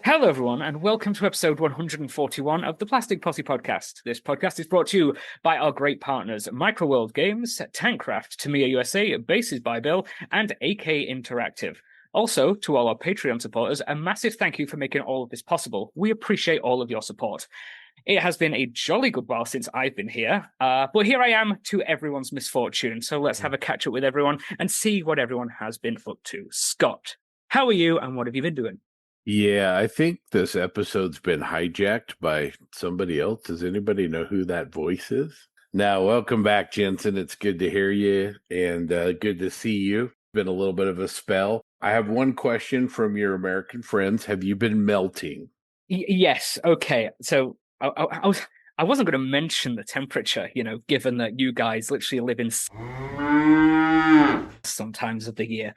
Hello, everyone, and welcome to episode 141 of the Plastic Posse podcast. This podcast is brought to you by our great partners, Microworld Games, Tankcraft, Tamiya USA, Bases by Bill, and AK Interactive. Also, to all our Patreon supporters, a massive thank you for making all of this possible. We appreciate all of your support. It has been a jolly good while since I've been here, but here I am to everyone's misfortune. So let's have a catch up with everyone and see what everyone has been up to. Scott, how are you and what have you been doing? Yeah, I think this episode's been hijacked by somebody else. Does anybody know who that voice is? Now, welcome back, Jensen. It's good to hear you and good to see you. Been a little bit of a spell. I have one question from your American friends. Have you been melting? Yes. Okay. So I wasn't going to mention the temperature, given that you guys literally live in sometimes of the year,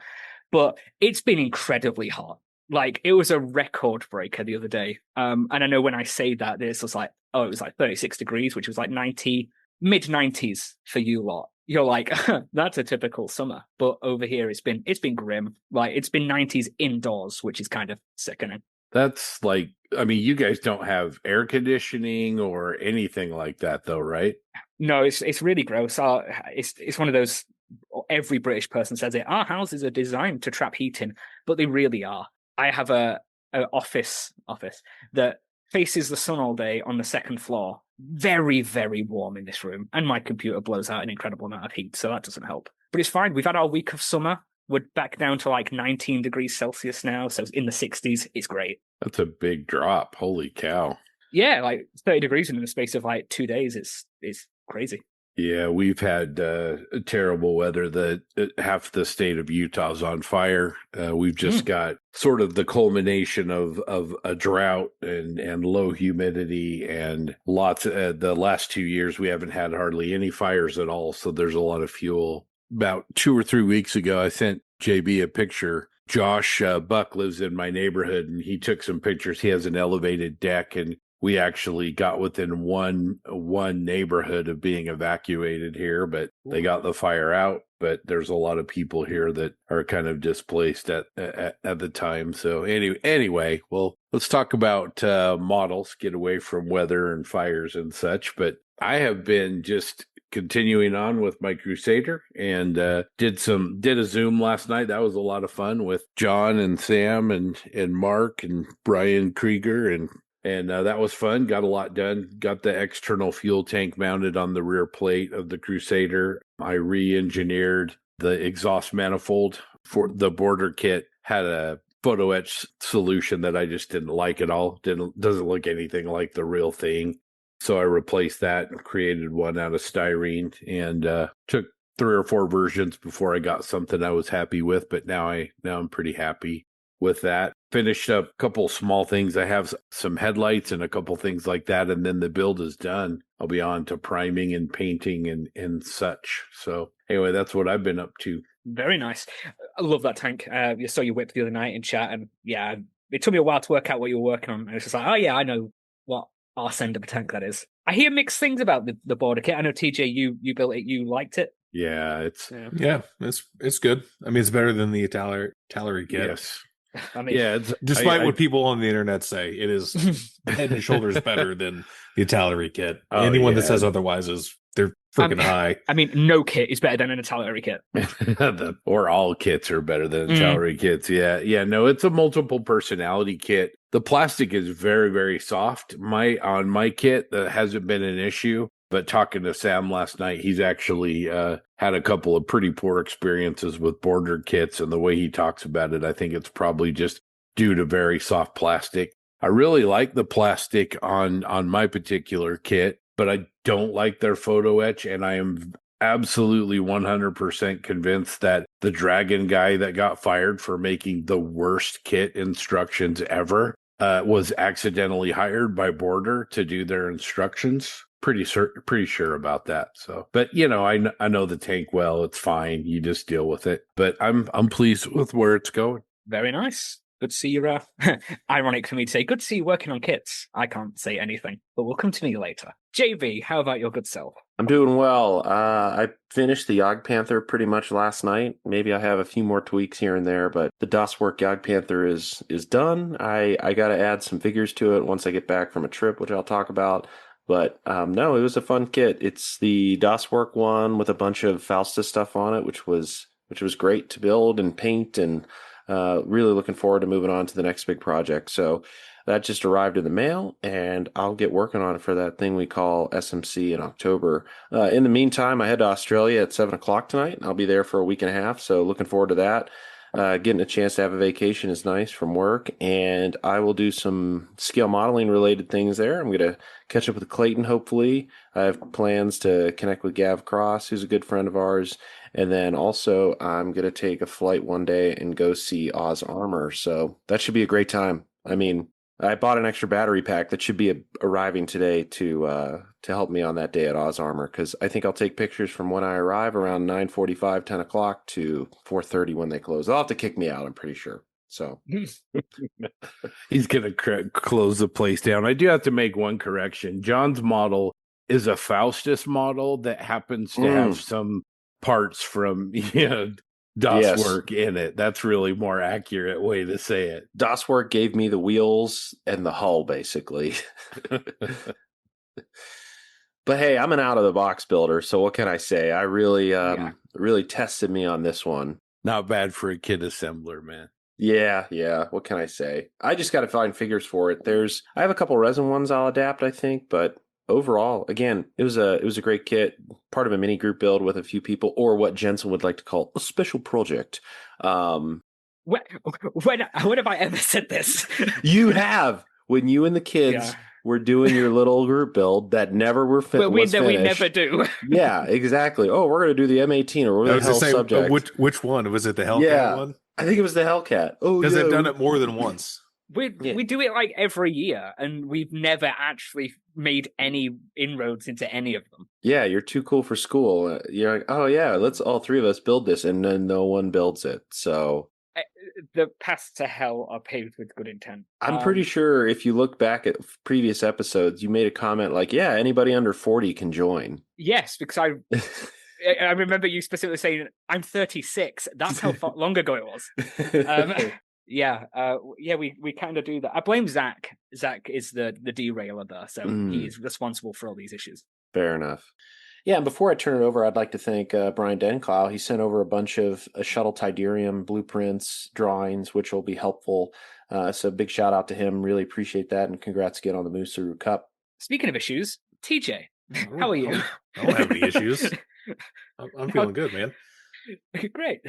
but it's been incredibly hot. Like, it was a record breaker the other day. And I know when I say that, this was like, it was like 36 degrees, which was like mid 90s for you lot. You're like, that's a typical summer. But over here, it's been grim. Like, it's been 90s indoors, which is kind of sickening. That's like, you guys don't have air conditioning or anything like that, though, right? No, it's really gross. It's one of those, every British person says it, our houses are designed to trap heat in, but they really are. I have a office that faces the sun all day on the second floor. Very, very warm in this room. And my computer blows out an incredible amount of heat, so that doesn't help. But it's fine. We've had our week of summer. We're back down to like 19 degrees Celsius now, so it's in the 60s. It's great. That's a big drop. Holy cow. Yeah, like 30 degrees in the space of like 2 days. It's crazy. Yeah, we've had terrible weather. Half the state of Utah's on fire. We've just got sort of the culmination of a drought and low humidity and lots. The last 2 years, we haven't had hardly any fires at all. So there's a lot of fuel. About 2 or 3 weeks ago, I sent JB a picture. Josh Buck lives in my neighborhood, and he took some pictures. He has an elevated deck, and we actually got within one neighborhood of being evacuated here, but they got the fire out. But there's a lot of people here that are kind of displaced at the time. So anyway, well, let's talk about models, get away from weather and fires and such. But I have been just continuing on with my Crusader and did a Zoom last night. That was a lot of fun with John and Sam and Mark and Brian Krieger and that was fun. Got a lot done. Got the external fuel tank mounted on the rear plate of the Crusader. I re-engineered the exhaust manifold for the border kit. Had a photo etch solution that I just didn't like at all. Doesn't look anything like the real thing. So I replaced that and created one out of styrene and took 3 or 4 versions before I got something I was happy with. But now I'm pretty happy with that. Finished up a couple small things. I have some headlights and a couple things like that, and then the build is done. I'll be on to priming and painting and such. So anyway, that's what I've been up to. Very nice. I love that tank. You saw your whip the other night in chat, and yeah, it took me a while to work out what you were working on. And it's just like, oh yeah, I know what arse end of a tank that is. I hear mixed things about the border kit. I know TJ, you built it, you liked it. Yeah, it's good. I mean, it's better than the Tallery kit. Yes. I mean, yeah, despite what people on the internet say, it is head and shoulders better than the Tallery kit. Anyone that says otherwise they're freaking high. I mean, no kit is better than an Tallery kit. Or all kits are better than Tallery kits. Yeah. No, it's a multiple personality kit. The plastic is very, very soft. On my kit, that hasn't been an issue. But talking to Sam last night, he's actually had a couple of pretty poor experiences with border kits. And the way he talks about it, I think it's probably just due to very soft plastic. I really like the plastic on my particular kit, but I don't like their photo etch. And I am absolutely 100% convinced that the Dragon guy that got fired for making the worst kit instructions ever was accidentally hired by Border to do their instructions. Pretty sure about that. So, but I know the tank well. It's fine. You just deal with it. But I'm pleased with where it's going. Very nice. Good to see you. Ironic for me to say, good to see you working on kits. I can't say anything, but we'll come to me later. JV, how about your good self? I'm doing well. I finished the Yog Panther pretty much last night. Maybe I have a few more tweaks here and there, but the DOSWork Yog Panther is done. I got to add some figures to it once I get back from a trip, which I'll talk about. But no, it was a fun kit. It's the DOSWork one with a bunch of Faustus stuff on it, which was great to build and paint, and really looking forward to moving on to the next big project. So that just arrived in the mail, and I'll get working on it for that thing we call SMC in October. In the meantime, I head to Australia at 7 o'clock tonight, and I'll be there for a week and a half. So looking forward to that. Getting a chance to have a vacation is nice from work, and I will do some scale modeling related things there. I'm going to catch up with Clayton, hopefully. I have plans to connect with Gav Cross, who's a good friend of ours. And then also, I'm going to take a flight one day and go see Oz Armor. So that should be a great time. I mean, I bought an extra battery pack that should be arriving today to help me on that day at Oz Armor, because I think I'll take pictures from when I arrive around 9:45, 10 o'clock to 4:30 when they close. They'll have to kick me out, I'm pretty sure. So He's going to close the place down. I do have to make one correction. John's model is a Faustus model that happens to have some parts from DOSWork in it. That's really more accurate way to say it. DOSWork gave me the wheels and the hull, basically. But hey, I'm an out of the box builder, so what can I say? I really tested me on this one. Not bad for a kit assembler, man. Yeah. What can I say? I just got to find figures for it. I have a couple resin ones I'll adapt, I think, but overall, again, it was a great kit, part of a mini group build with a few people, or what Jensen would like to call a special project. When have I ever said this? You have, when you and the kids were doing your little group build that never were finished. We never do. Yeah, exactly. Oh, we're going to do the M18 or whatever the hell subject. Which one? Was it the Hellcat one? I think it was the Hellcat. Oh, because they've done it more than once. We do it like every year, and we've never actually made any inroads into any of them. Yeah, you're too cool for school. You're like, oh yeah, let's all three of us build this, and then no one builds it. So the paths to hell are paved with good intent. I'm pretty sure if you look back at previous episodes, you made a comment like, yeah, anybody under 40 can join. Yes, because I remember you specifically saying, I'm 36. That's how long ago it was. We kind of do that. I blame Zach. Zach is the derailer there, so he's responsible for all these issues. Fair enough. Yeah, and before I turn it over, I'd like to thank Brian Denclow. He sent over a bunch of shuttle Tiderium blueprints, drawings, which will be helpful. So big shout out to him. Really appreciate that, and congrats again on the Musaru Cup. Speaking of issues, TJ, how are you? I don't have any issues. I'm feeling good, man. Great.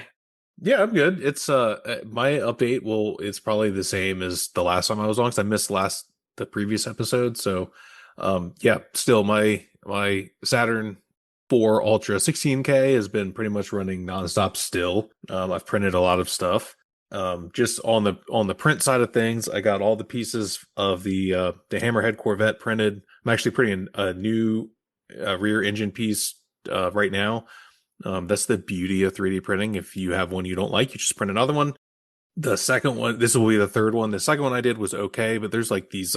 Yeah, I'm good. It's my update it's probably the same as the last time I was on, because I missed the previous episode. So still my Saturn 4 Ultra 16K has been pretty much running nonstop still. I've printed a lot of stuff. Just on the print side of things, I got all the pieces of the Hammerhead Corvette printed. I'm actually printing a new rear engine piece right now. That's the beauty of 3D printing. If you have one you don't like, you just print another one. The second one, this will be the third one. The second one I did was okay, but there's like these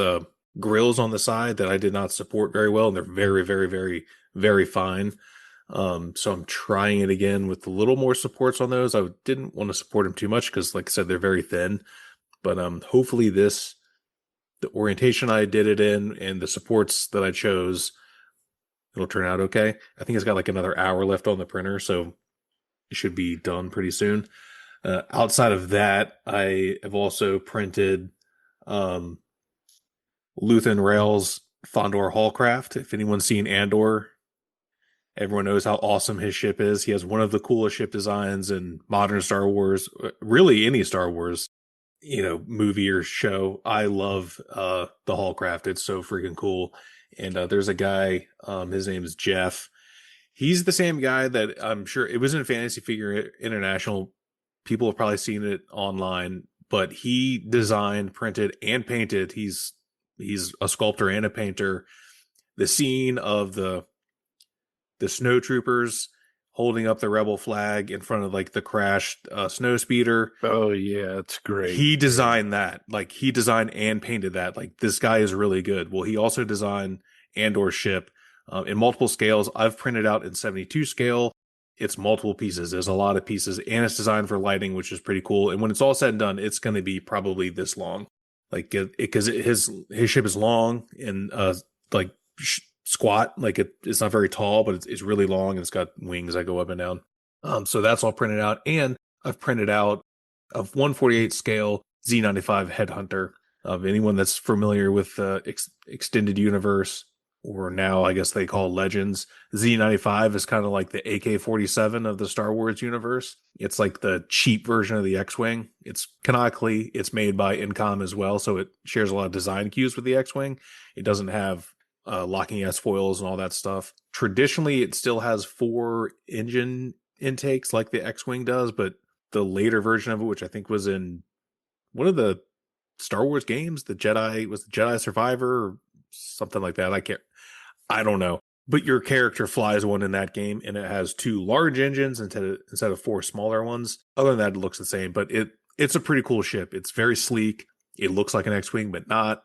grills on the side that I did not support very well, and they're very, very, very, very fine. So I'm trying it again with a little more supports on those. I didn't want to support them too much because, like I said, they're very thin. But hopefully the orientation I did it in and the supports that I chose, it'll turn out okay. I think it's got like another hour left on the printer, so it should be done pretty soon. Outside of that, I have also printed Luthen Rail's Fondor Hallcraft. If anyone's seen Andor, everyone knows how awesome his ship is. He has one of the coolest ship designs in modern Star Wars, really any Star Wars, movie or show. I love the Hallcraft. It's so freaking cool. And there's a guy, his name is Jeff. He's the same guy that I'm sure it was in Fantasy Figure International. People have probably seen it online, but he designed, printed, and painted. He's a sculptor and a painter. The scene of the snow troopers holding up the rebel flag in front of like the crashed snow speeder. Oh yeah, it's great. He designed that. Like he designed and painted that. Like this guy is really good. Well, he also designed Andor's ship. in multiple scales. I've printed out in 72 scale. It's multiple pieces. There's a lot of pieces, and it's designed for lighting, which is pretty cool. And when it's all said and done, it's going to be probably this long, like because his ship is long and like squat, like it's not very tall, but it's really long and it's got wings that go up and down. So that's all printed out, and I've printed out of 1/48 scale Z95 Headhunter. Of anyone that's familiar with the extended universe, or now I guess they call Legends, Z95 is kind of like the AK-47 of the Star Wars universe. It's like the cheap version of the X-Wing. It's canonically, it's made by Incom as well, so it shares a lot of design cues with the X-Wing. It doesn't have locking S foils and all that stuff. Traditionally, it still has 4 engine intakes like the X-Wing does, but the later version of it, which I think was in one of the Star Wars games, the Jedi Survivor or something like that. I don't know. But your character flies one in that game, and it has 2 large engines instead of 4 smaller ones. Other than that, it looks the same, but it's a pretty cool ship. It's very sleek. It looks like an X-Wing, but not.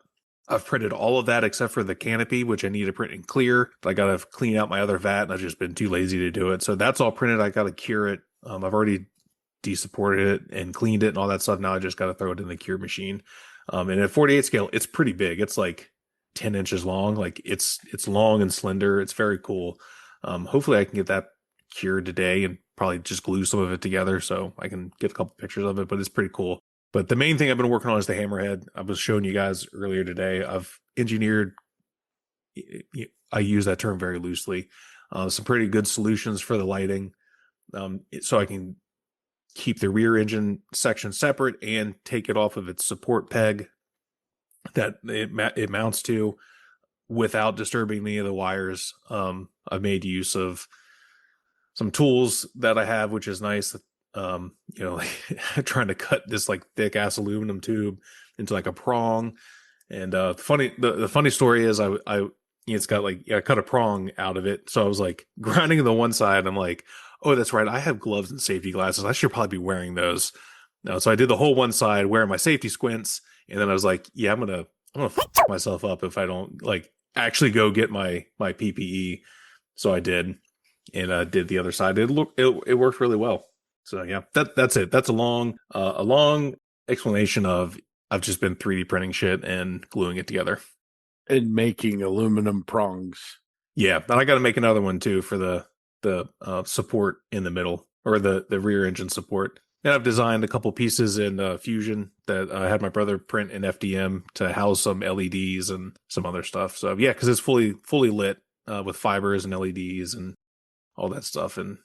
I've printed all of that except for the canopy, which I need to print in clear. I got to clean out my other vat, and I've just been too lazy to do it. So that's all printed. I got to cure it. I've already desupported it and cleaned it and all that stuff. Now I just got to throw it in the cure machine. And at 48 scale, it's pretty big. It's like 10 inches long. Like it's long and slender. It's very cool. Hopefully I can get that cured today and probably just glue some of it together so I can get a couple pictures of it, but it's pretty cool. But the main thing I've been working on is the hammerhead. I was showing you guys earlier today. I've engineered, I use that term very loosely, some pretty good solutions for the lighting. So I can keep the rear engine section separate and take it off of its support peg that it mounts to without disturbing any of the wires. I've made use of some tools that I have, which is nice. Like trying to cut this like thick ass aluminum tube into like a prong. And the funny story is it's got like, I cut a prong out of it. So I was like grinding the one side. I'm like, oh, that's right. I have gloves and safety glasses. I should probably be wearing those. So I did the whole one side wearing my safety squints. And then I was like, yeah, I'm going to f myself up if I don't like actually go get my PPE. So I did, and did the other side. It worked really well. So yeah, that's it. That's a long explanation of I've just been 3D printing shit and gluing it together. And making aluminum prongs. Yeah, and I got to make another one too for the support in the middle, or the rear engine support. And I've designed a couple pieces in Fusion that I had my brother print in FDM to house some LEDs and some other stuff. So yeah, because it's fully lit with fibers and LEDs and all that stuff. And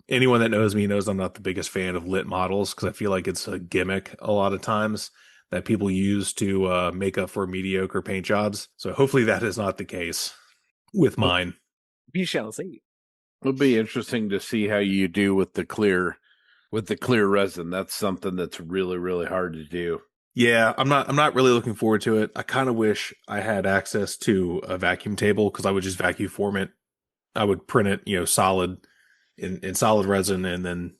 anyone that knows me knows I'm not the biggest fan of lit models because I feel like it's a gimmick a lot of times that people use to make up for mediocre paint jobs. So hopefully that is not the case with mine. We shall see. It'll be interesting to see how you do with the clear resin. That's something that's really, really hard to do. Yeah, I'm not really looking forward to it. I kind of wish I had access to a vacuum table because I would just vacuum form it. I would print it, solid in solid resin and then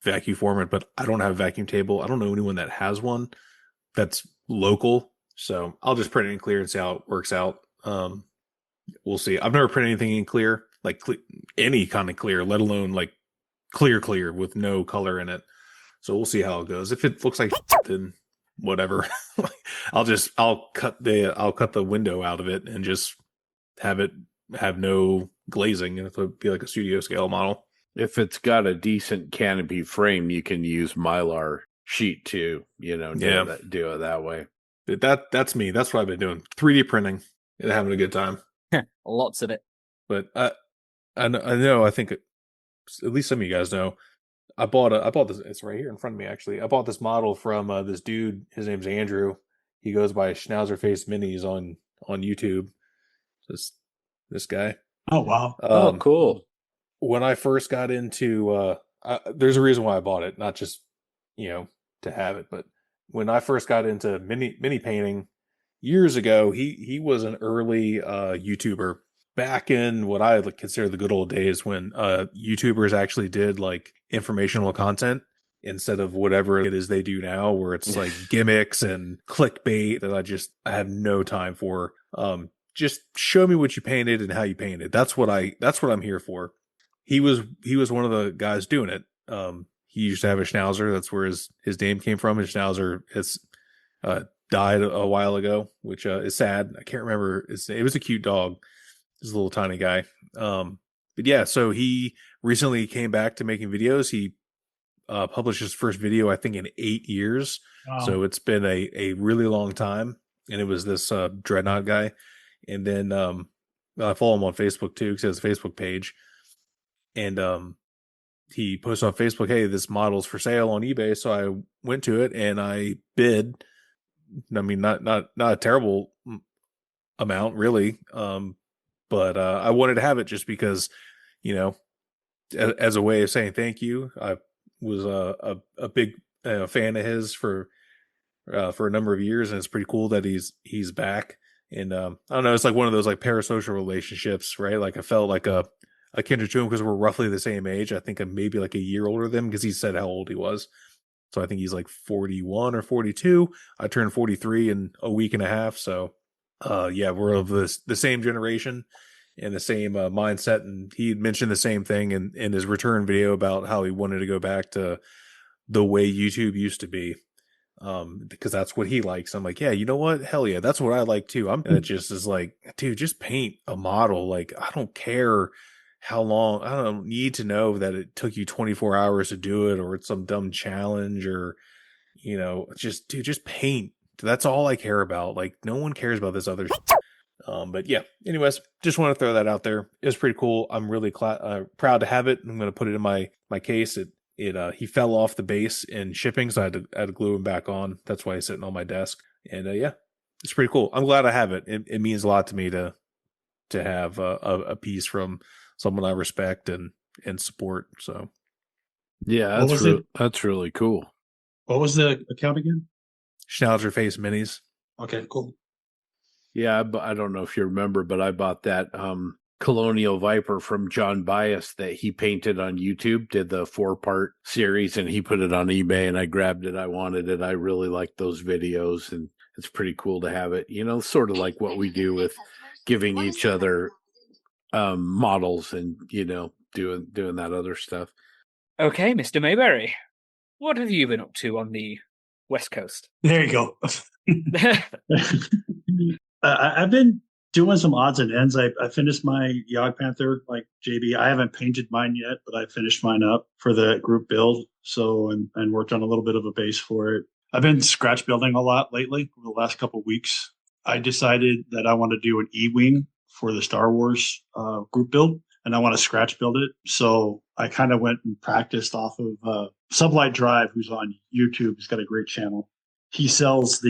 vacuum form it, but I don't have a vacuum table. I don't know anyone that has one that's local. So I'll just print it in clear and see how it works out. We'll see. I've never printed anything in clear, like any kind of clear, let alone like clear with no color in it. So we'll see how it goes. If it looks like then whatever. I'll cut the window out of it and just have no glazing, and it'll be like a studio scale model. If it's got a decent canopy frame, you can use Mylar sheet to, do it that way. That's me. That's what I've been doing. 3D printing and having a good time. Lots of it. But I know, I think at least some of you guys know, I bought this. It's right here in front of me, actually. I bought this model from this dude. His name's Andrew. He goes by Schnauzer Face Minis on YouTube. This guy. Oh, wow. Oh, cool. When I first got into, there's a reason why I bought it, not just, to have it, but when I first got into mini painting years ago, he was an early YouTuber back in what I consider the good old days when YouTubers actually did like informational content instead of whatever it is they do now, where it's like gimmicks and clickbait that I have no time for. just show me what you painted and how you painted. That's what I'm here for. He was one of the guys doing it. He used to have a Schnauzer. That's where his name came from. His Schnauzer has died a while ago, which is sad. I can't remember. It was a cute dog. He's a little tiny guy. But yeah, so he recently came back to making videos. He published his first video, I think, in 8 years. Wow. So it's been a really long time. And it was this Dreadnought guy. And then I follow him on Facebook too, because he has a Facebook page. And he posted on Facebook, hey, this model's for sale on eBay. So I went to it and I bid. I mean, not a terrible amount, really. But I wanted to have it just because, as a way of saying thank you. I was a big fan of his for a number of years, and it's pretty cool that he's back. And I don't know, it's like one of those like parasocial relationships, right? Like I felt like a kindred to him because we're roughly the same age. I think I'm maybe like a year older than him because he said how old he was. So I think he's like 41 or 42. I turned 43 in a week and a half. So yeah, we're of the same generation and the same mindset. And he had mentioned the same thing in his return video about how he wanted to go back to the way YouTube used to be. Because that's what he likes. I'm like, yeah, you know what? Hell yeah, that's what I like too. And it just is like, dude, just paint a model. Like, I don't care how long. I don't need to know that it took you 24 hours to do it, or it's some dumb challenge, or just paint. That's all I care about. Like, no one cares about this other shit. But yeah, anyways, just want to throw that out there. It was pretty cool. I'm really proud to have it. I'm going to put it in my case. He fell off the base in shipping, so I had to glue him back on. That's why he's sitting on my desk. And yeah, it's pretty cool. I'm glad I have it. It means a lot to me to have a piece from someone I respect and support. So yeah, that's really cool. What was the account again? Schnauzer Face Minis. Okay, cool. Yeah, I don't know if you remember, but I bought that Colonial Viper from John Bias that he painted on YouTube, did the 4-part series, and he put it on eBay, and I grabbed it. I wanted it. I really liked those videos, and it's pretty cool to have it, sort of like what we do with giving each other models and, doing that other stuff. Okay, Mr. Mayberry, what have you been up to on the West Coast? There you go. I've been doing some odds and ends. I finished my Yog Panther, like JB. I haven't painted mine yet, but I finished mine up for the group build. So, and worked on a little bit of a base for it. I've been scratch building a lot lately over the last couple of weeks. I decided that I want to do an E-Wing for the Star Wars group build, and I want to scratch build it. So I kind of went and practiced off of Sublight Drive, who's on YouTube. He's got a great channel. He sells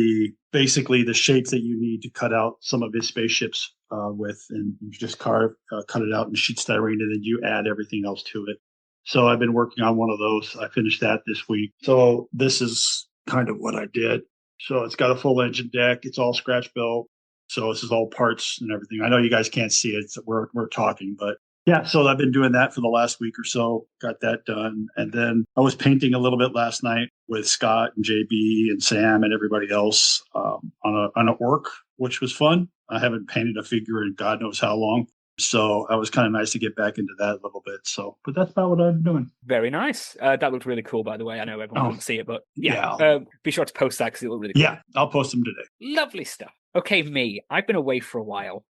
basically the shape that you need to cut out some of his spaceships with, and you just cut it out in sheet styrene, and then you add everything else to it. So I've been working on one of those. I finished that this week. So this is kind of what I did. So it's got a full engine deck. It's all scratch built. So this is all parts and everything. I know you guys can't see it. So we're talking, but yeah, so I've been doing that for the last week or so, got that done. And then I was painting a little bit last night with Scott and JB and Sam and everybody else on an orc, which was fun. I haven't painted a figure in God knows how long. So it was kind of nice to get back into that a little bit. So, but that's about what I'm doing. Very nice. That looked really cool, by the way. I know everyone couldn't see it, but be sure to post that because it looked really cool. Yeah, I'll post them today. Lovely stuff. Okay, me. I've been away for a while.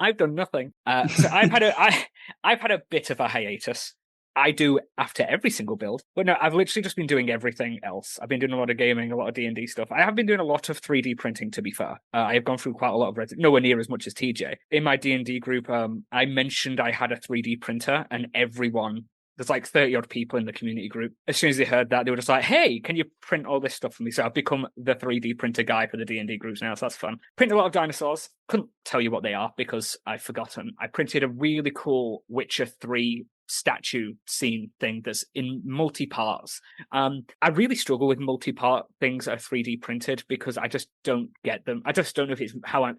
I've done nothing. So I've had a bit of a hiatus. I do after every single build, but no, I've literally just been doing everything else. I've been doing a lot of gaming, a lot of D&D stuff. I have been doing a lot of 3D printing, to be fair. I have gone through quite a lot of nowhere near as much as TJ. In my D&D group, I mentioned I had a 3D printer, and there's like 30 odd people in the community group. As soon as they heard that, they were just like, hey, can you print all this stuff for me? So I've become the 3D printer guy for the D&D groups now, so that's fun. Printed a lot of dinosaurs. Couldn't tell you what they are because I've forgotten. I printed a really cool Witcher 3 statue scene thing that's in multi-parts. I really struggle with multi-part things that are 3D printed because I just don't get them. I just don't know if it's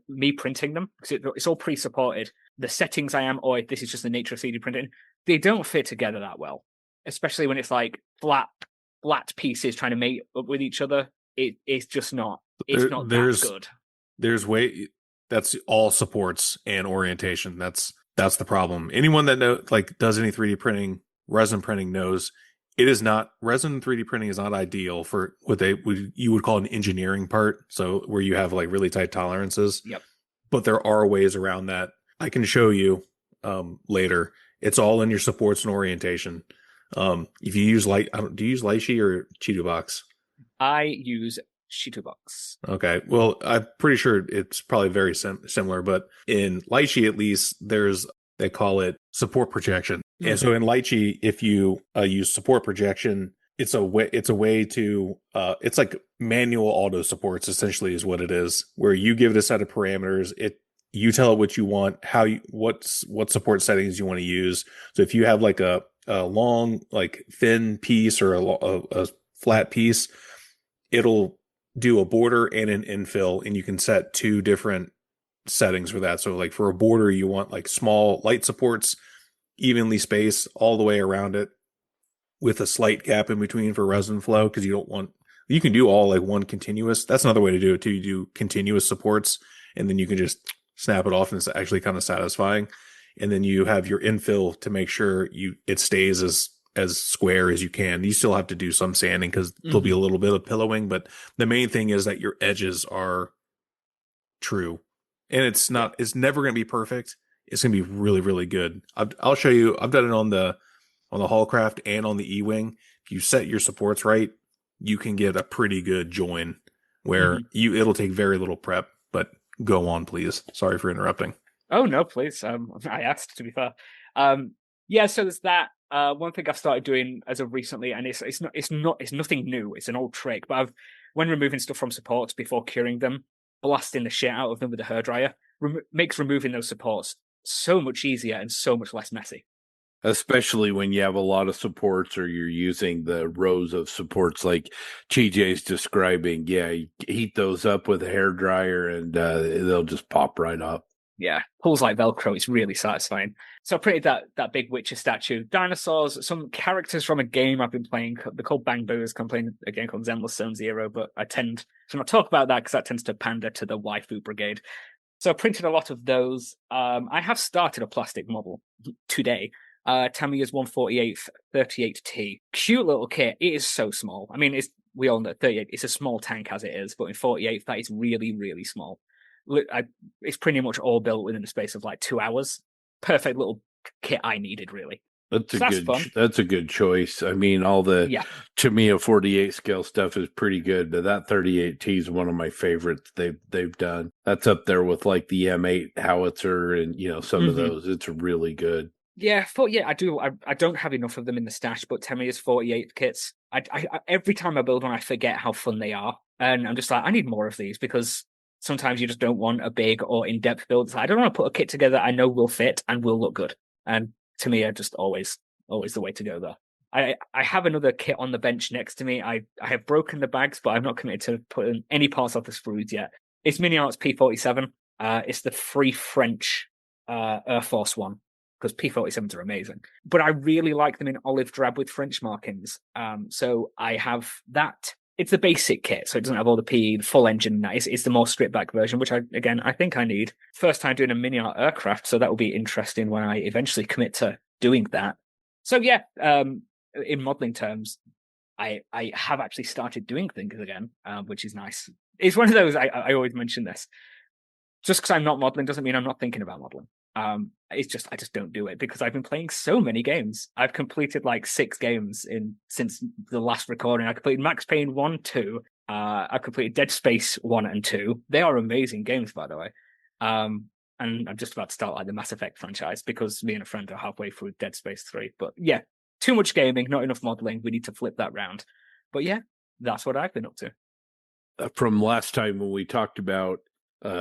me printing them, because it's all pre-supported. The settings I am, or if this is just the nature of 3D printing, they don't fit together that well, especially when it's like flat pieces trying to mate up with each other. It's just not. It's not that good. That's all supports and orientation. That's the problem. Anyone that does any 3D printing, resin printing knows it is not resin 3D printing is not ideal for what you would call an engineering part. So where you have like really tight tolerances. Yep. But there are ways around that. I can show you later. It's all in your supports and orientation. If you use do you use Lychee or Cheeto Box? I use Shitubox. Okay. Well, I'm pretty sure it's probably very similar, but in Lychee, at least, they call it support projection. And so in Lychee, if you use support projection, it's a way to, it's like manual auto supports essentially is what it is, where you give it a set of parameters. You tell it what you want, what support settings you want to use. So if you have like a long, like thin piece or a flat piece, it'll do a border and an infill, and you can set 2 different settings for that. So like for a border, you want like small light supports, evenly spaced all the way around it with a slight gap in between for resin flow, because you can do all like one continuous. That's another way to do it too. You do continuous supports, and then you can just snap it off, and it's actually kind of satisfying. And then you have your infill to make sure it stays as square as you can. You still have to do some sanding because there'll be a little bit of pillowing, but the main thing is that your edges are true. And it's never going to be perfect. It's going to be really, really good. I'll show you. I've done it on the Hallcraft and on the E-Wing. If you set your supports right, you can get a pretty good join where it'll take very little prep, but go on, please. Sorry for interrupting. Oh no, please. I asked, to be fair. Yeah, so there's that. One thing I've started doing as of recently, and it's nothing new. It's an old trick, but when removing stuff from supports before curing them, blasting the shit out of them with a hairdryer makes removing those supports so much easier and so much less messy. Especially when you have a lot of supports or you're using the rows of supports like TJ's describing. Yeah, you heat those up with a hairdryer and they'll just pop right up. Yeah, pulls like Velcro. It's really satisfying. So I printed that big Witcher statue, dinosaurs, some characters from a game I've been playing. They're called Bang Boos. I'm playing a game called Zenless Zone Zero, but I tend to not talk about that because that tends to pander to the waifu brigade. So I printed a lot of those. I have started a plastic model today. Tamiya's 148th 38T. Cute little kit. It is so small. I mean, we all know 38. It's a small tank as it is, but in 48th, that is really, really small. It's pretty much all built within the space of like 2 hours. Perfect little kit I needed, really. That's a good choice. I mean, all the Tamiya 48 scale stuff is pretty good, but that 38T is one of my favorites they've done. That's up there with like the M8 howitzer and some of those. It's really good. Yeah, I do. I don't have enough of them in the stash, but Tamiya's 48 kits. I every time I build one, I forget how fun they are, and I'm just like, I need more of these because sometimes you just don't want a big or in-depth build. I don't want to put a kit together I know will fit and will look good. And Tamiya just always the way to go there. I have another kit on the bench next to me. I have broken the bags, but I'm not committed to putting any parts off the sprues yet. It's Mini Arts P47. It's the Free French Air Force one, because P47s are amazing. But I really like them in olive drab with French markings. So I have that. It's the basic kit, so it doesn't have all the PE, the full engine. It's the more stripped back version, which I think I need. First time doing a mini art aircraft, so that will be interesting when I eventually commit to doing that. So yeah, in modeling terms, I have actually started doing things again, which is nice. It's one of those, I always mention this. Just because I'm not modeling doesn't mean I'm not thinking about modeling. It's just I just don't do it because I've been playing so many games. I've completed like 6 games since the last recording. I completed Max Payne 1, 2. I completed Dead Space 1 and 2. They are amazing games, by the way. And I'm just about to start like the Mass Effect franchise because me and a friend are halfway through Dead Space 3. But yeah, too much gaming, not enough modeling. We need to flip that round. But yeah, that's what I've been up to. From last time when we talked about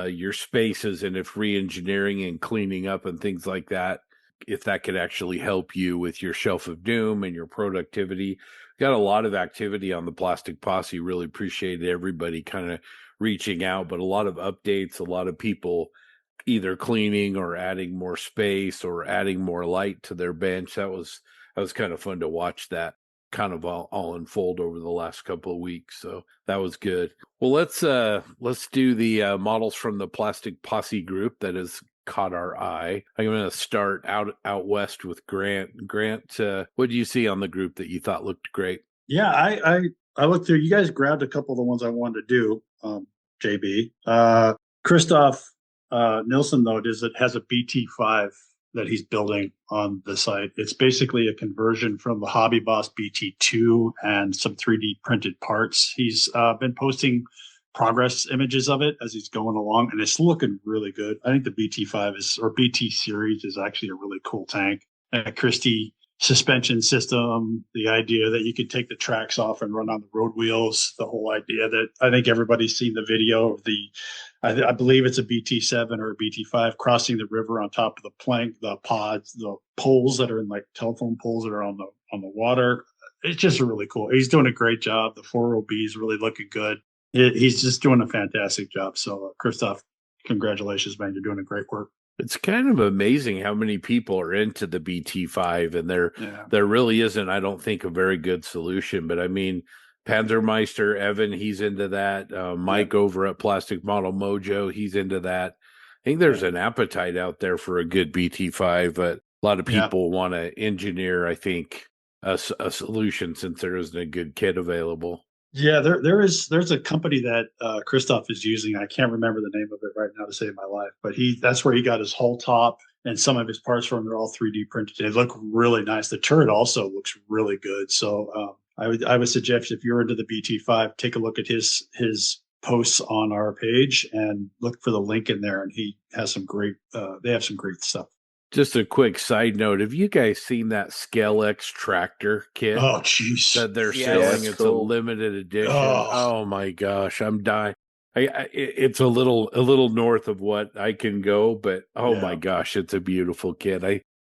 your spaces and if re-engineering and cleaning up and things like that, if that could actually help you with your Shelf of Doom and your productivity. Got a lot of activity on the Plastic Posse. Really appreciated everybody kind of reaching out, but a lot of updates, a lot of people either cleaning or adding more space or adding more light to their bench. That was kind of fun to watch that. kind of all unfold over the last couple of weeks. So that was good. Well, let's do the models from the Plastic Posse group that has caught our eye. I'm going to start out west with Grant. Grant, what do you see on the group that you thought looked great? Yeah, I looked through. You guys grabbed a couple of the ones I wanted to do. JB, Christoph Nilsson though has a BT5 that he's building on the site. It's basically a conversion from the Hobby Boss BT2 and some 3D printed parts. He's been posting progress images of it as he's going along, and it's looking really good. I think the BT5 or BT series is actually a really cool tank. Christie suspension system, the idea that you could take the tracks off and run on the road wheels, the whole idea that I think everybody's seen the video of I believe it's a BT7 or a BT5 crossing the river on top of the plank, the pods, the poles that are in like telephone poles that are on the water. It's just really cool. He's doing a great job. The 4OB is really looking good. He's just doing a fantastic job. So, Christoph, congratulations, man. You're doing a great work. It's kind of amazing how many people are into the BT5, and there really isn't, I don't think, a very good solution. But I mean, Panzermeister, Evan, he's into that. Mike over at Plastic Model Mojo, he's into that. I think there's an appetite out there for a good BT5, but a lot of people want to engineer, I think, a solution since there isn't a good kit available. Yeah, there's a company that Christoph is using. I can't remember the name of it right now to save my life, but that's where he got his whole top and some of his parts from. They're all 3D printed. They look really nice. The turret also looks really good. So I would suggest if you're into the BT5, take a look at his posts on our page and look for the link in there. And he has some great. They have some great stuff. Just a quick side note. Have you guys seen that Scale X tractor kit? Oh, jeez. That they're selling. It's a limited edition. Oh my gosh. I'm dying. It's a little north of what I can go, but my gosh, it's a beautiful kit.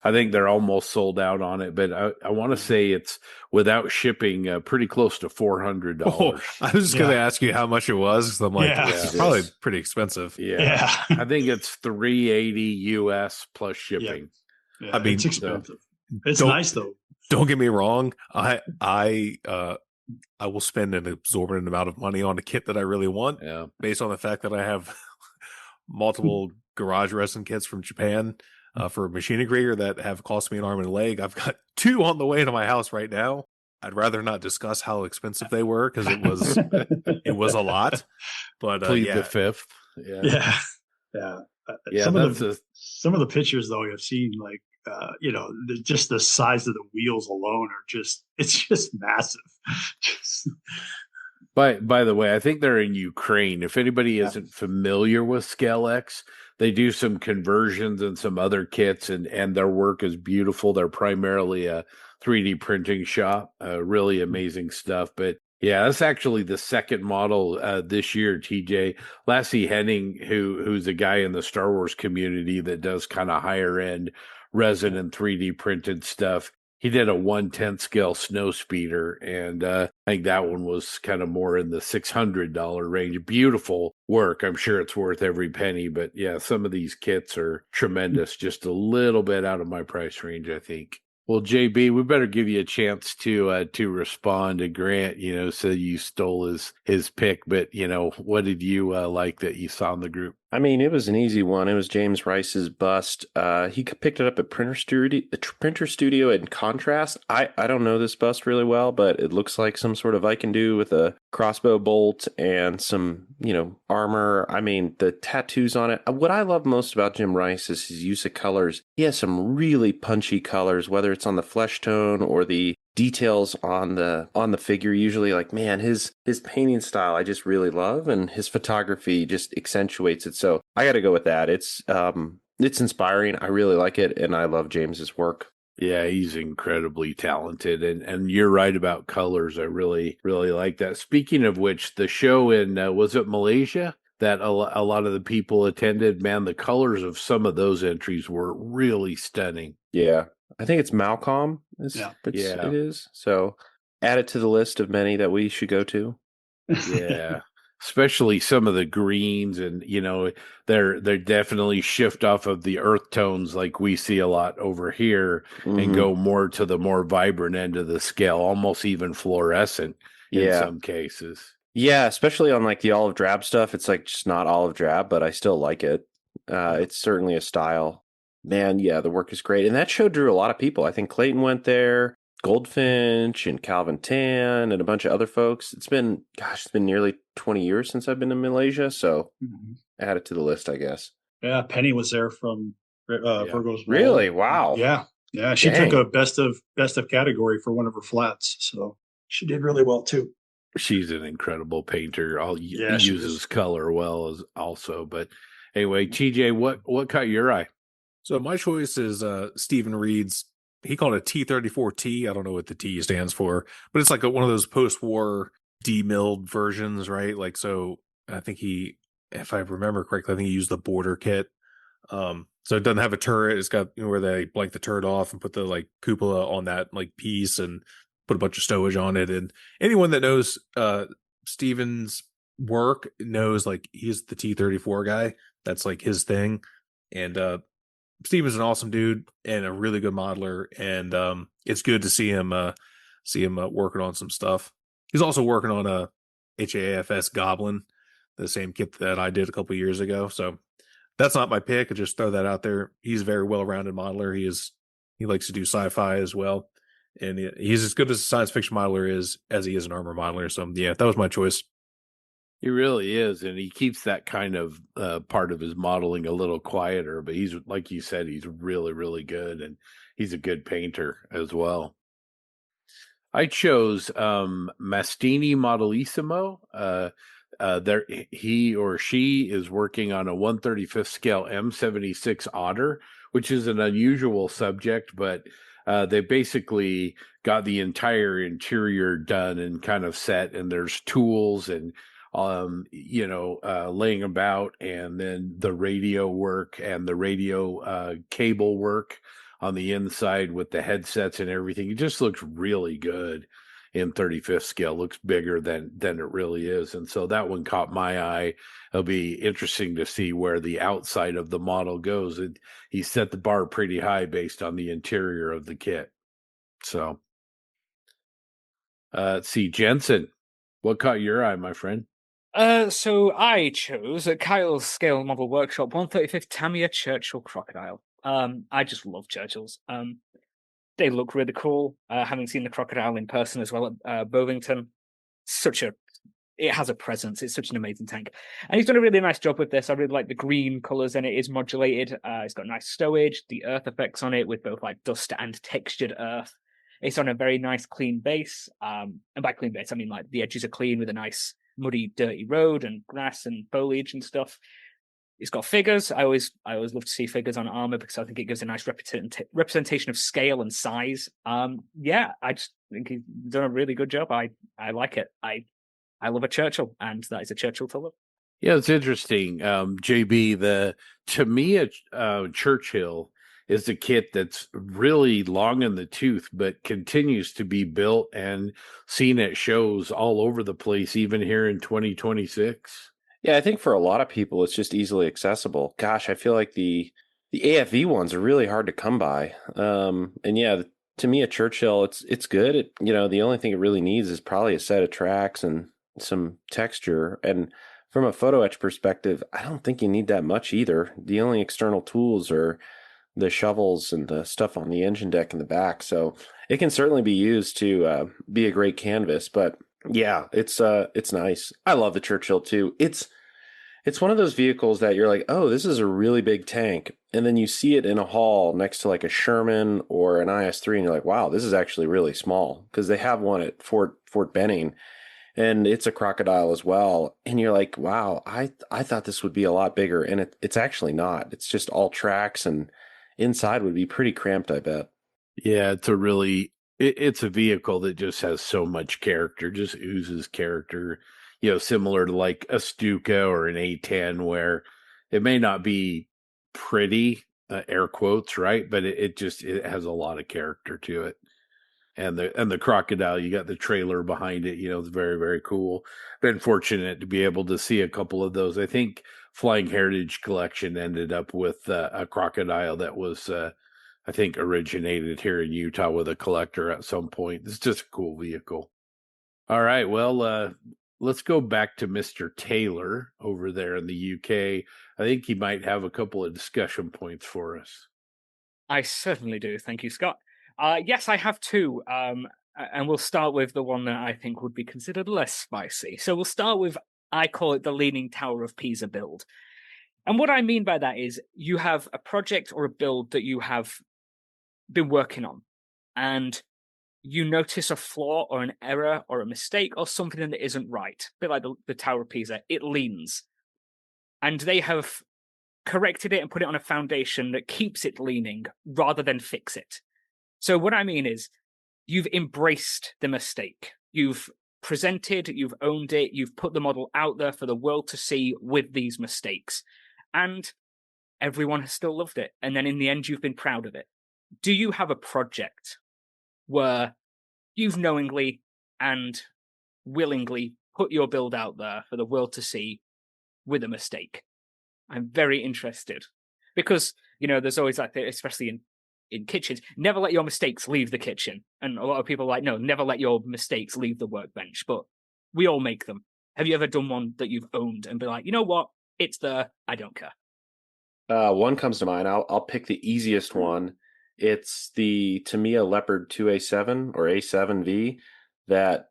I think they're almost sold out on it, but I want to say it's without shipping pretty close to $400. Oh, I was just going to ask you how much it was, because I'm like, it's probably pretty expensive. Yeah. I think it's $380 US plus shipping. Yeah, I mean, it's expensive. It's nice though. Don't get me wrong. I will spend an exorbitant amount of money on a kit that I really want, based on the fact that I have multiple garage resin kits from Japan. For a machine engraver that have cost me an arm and a leg. I've got 2 on the way to my house right now. I'd rather not discuss how expensive they were, because it was a lot. But plead the fifth. Yeah. Some of the pictures though I've seen, like just the size of the wheels alone it's just massive. By the way, I think they're in Ukraine. If anybody isn't familiar with Scale X, they do some conversions and some other kits, and their work is beautiful. They're primarily a 3D printing shop. Really amazing stuff. But yeah, that's actually the second model this year, TJ. Lassie Henning, who's a guy in the Star Wars community that does kind of higher end resin and 3D printed stuff. He did a 1/10 scale snow speeder, and I think that one was kind of more in the $600 range. Beautiful work. I'm sure it's worth every penny, but yeah, some of these kits are tremendous. Just a little bit out of my price range, I think. Well, JB, we better give you a chance to respond to Grant. So you stole his pick, but what did you like that you saw in the group? I mean, it was an easy one. It was James Rice's bust. He picked it up at Printer Studio in Contrast. I don't know this bust really well, but it looks like some sort of I can do with a crossbow bolt and some, armor. I mean, the tattoos on it. What I love most about Jim Rice is his use of colors. He has some really punchy colors, whether it's on the flesh tone or the details on the figure. Usually, like, man, his painting style I just really love, and his photography just accentuates it. So I got to go with that. It's inspiring. I really like it, and I love James's work. Yeah, he's incredibly talented, and you're right about colors. I really, really like that. Speaking of which, the show in was it Malaysia that a lot of the people attended? Man, the colors of some of those entries were really stunning. Yeah, I think it's Malcolm. It is. So add it to the list of many that we should go to. Yeah. especially some of the greens, and they're definitely shift off of the earth tones like we see a lot over here and Hmm. go more to the more vibrant end of the scale, almost even fluorescent in Yeah. some cases. Yeah, especially on like the olive drab stuff. It's like just not olive drab, but I still like it. It's certainly a style. Man, yeah, the work is great. And that show drew a lot of people. I think Clayton went there, Goldfinch and Calvin Tan and a bunch of other folks. It's been nearly 20 years since I've been to Malaysia, so Mhm. add it to the list, I guess. Yeah, Penny was there from Yeah. Virgo's Really? Wall. Wow. Yeah, yeah, she took Dang. a best of category for one of her flats, so she did really well too. She's an incredible painter. Yeah, she Uses is. color well as also. But anyway, TJ, what caught your eye? So my choice is Stephen Reed's. He called it T34T. I don't know what the T stands for, but it's like one of those post-war demilled versions, right? Like, so I think if I remember correctly, I think he used the border kit. So it doesn't have a turret. It's got where they blank the turret off and put the like cupola on that like piece and put a bunch of stowage on it. And anyone that knows Steven's work knows like he's the T34 guy. That's like his thing. And Steven's an awesome dude and a really good modeler, and it's good to see him working on some stuff. He's also working on a HAFS Goblin, the same kit that I did a couple years ago. So that's not my pick. I just throw that out there. He's a very well-rounded modeler. He likes to do sci-fi as well, and he's as good as a science fiction modeler is as he is an armor modeler. So yeah, that was my choice. He really is, and he keeps that kind of part of his modeling a little quieter. But he's like you said, he's really, really good, and he's a good painter as well. I chose Mastini Modelissimo. There, he or she is working on a 1/35th scale M76 Otter, which is an unusual subject, but they basically got the entire interior done and kind of set, and there's tools and laying about, and then the radio work and the radio cable work on the inside with the headsets and everything. It just looks really good in 35th scale. Looks bigger than it really is. And so that one caught my eye. It'll be interesting to see where the outside of the model goes. He set the bar pretty high based on the interior of the kit. So let's see, Jensen, what caught your eye, my friend? So I chose Kyle's Scale Model Workshop 135th Tamiya Churchill Crocodile. I just love Churchills. They look really cool. Having seen the crocodile in person as well at Bovington, it has a presence. It's such an amazing tank, and he's done a really nice job with this. I really like the green colors, and it is modulated. It's got nice stowage, the earth effects on it with both like dust and textured earth. It's on a very nice clean base, and by clean base I mean like the edges are clean with a nice muddy, dirty road and grass and foliage and stuff. It's got figures. I always love to see figures on armor because I think it gives a nice representation of scale and size. Yeah, I just think he's done a really good job. I like it. I love a Churchill, and that is a Churchill to love. Yeah, it's interesting. JB, to me, Churchill is a kit that's really long in the tooth, but continues to be built and seen at shows all over the place, even here in 2026. Yeah, I think for a lot of people, it's just easily accessible. Gosh, I feel like the AFV ones are really hard to come by. And yeah, to me, a Churchill, it's good. The only thing it really needs is probably a set of tracks and some texture. And from a photo etch perspective, I don't think you need that much either. The only external tools are the shovels and the stuff on the engine deck in the back. So it can certainly be used to be a great canvas. But yeah, it's nice. I love the Churchill too. It's one of those vehicles that you're like, oh, this is a really big tank. And then you see it in a hall next to like a Sherman or an IS-3, and you're like, wow, this is actually really small. Because they have one at Fort Benning, and it's a crocodile as well. And you're like, wow, I thought this would be a lot bigger. And it's actually not. It's just all tracks, and inside would be pretty cramped, I bet. Yeah, it's a vehicle that just has so much character, just oozes character, similar to like a Stuka or an A10, where it may not be pretty, air quotes, right? But it has a lot of character to it. and the crocodile. You got the trailer behind it. It's very, very cool. Been fortunate to be able to see a couple of those. I think Flying Heritage Collection ended up with a crocodile that was, I think, originated here in Utah with a collector at some point. It's just a cool vehicle. All right, well, let's go back to Mr. Taylor over there in the UK. I think he might have a couple of discussion points for us. I certainly do. Thank you, Scott. Yes, I have two. And we'll start with the one that I think would be considered less spicy. So we'll start with, I call it the Leaning Tower of Pisa build. And what I mean by that is you have a project or a build that you have been working on, and you notice a flaw or an error or a mistake or something that isn't right. A bit like the Tower of Pisa, it leans. And they have corrected it and put it on a foundation that keeps it leaning rather than fix it. So what I mean is, you've embraced the mistake. You've presented, you've owned it, you've put the model out there for the world to see with these mistakes. And everyone has still loved it. And then in the end, you've been proud of it. Do you have a project where you've knowingly and willingly put your build out there for the world to see with a mistake? I'm very interested. Because, there's always like, especially in kitchens, never let your mistakes leave the kitchen. And a lot of people are like, no, never let your mistakes leave the workbench. But we all make them. Have you ever done one that you've owned and be like, you know what? It's there. I don't care. One comes to mind. I'll pick the easiest one. It's the Tamiya Leopard 2A7 or A7V that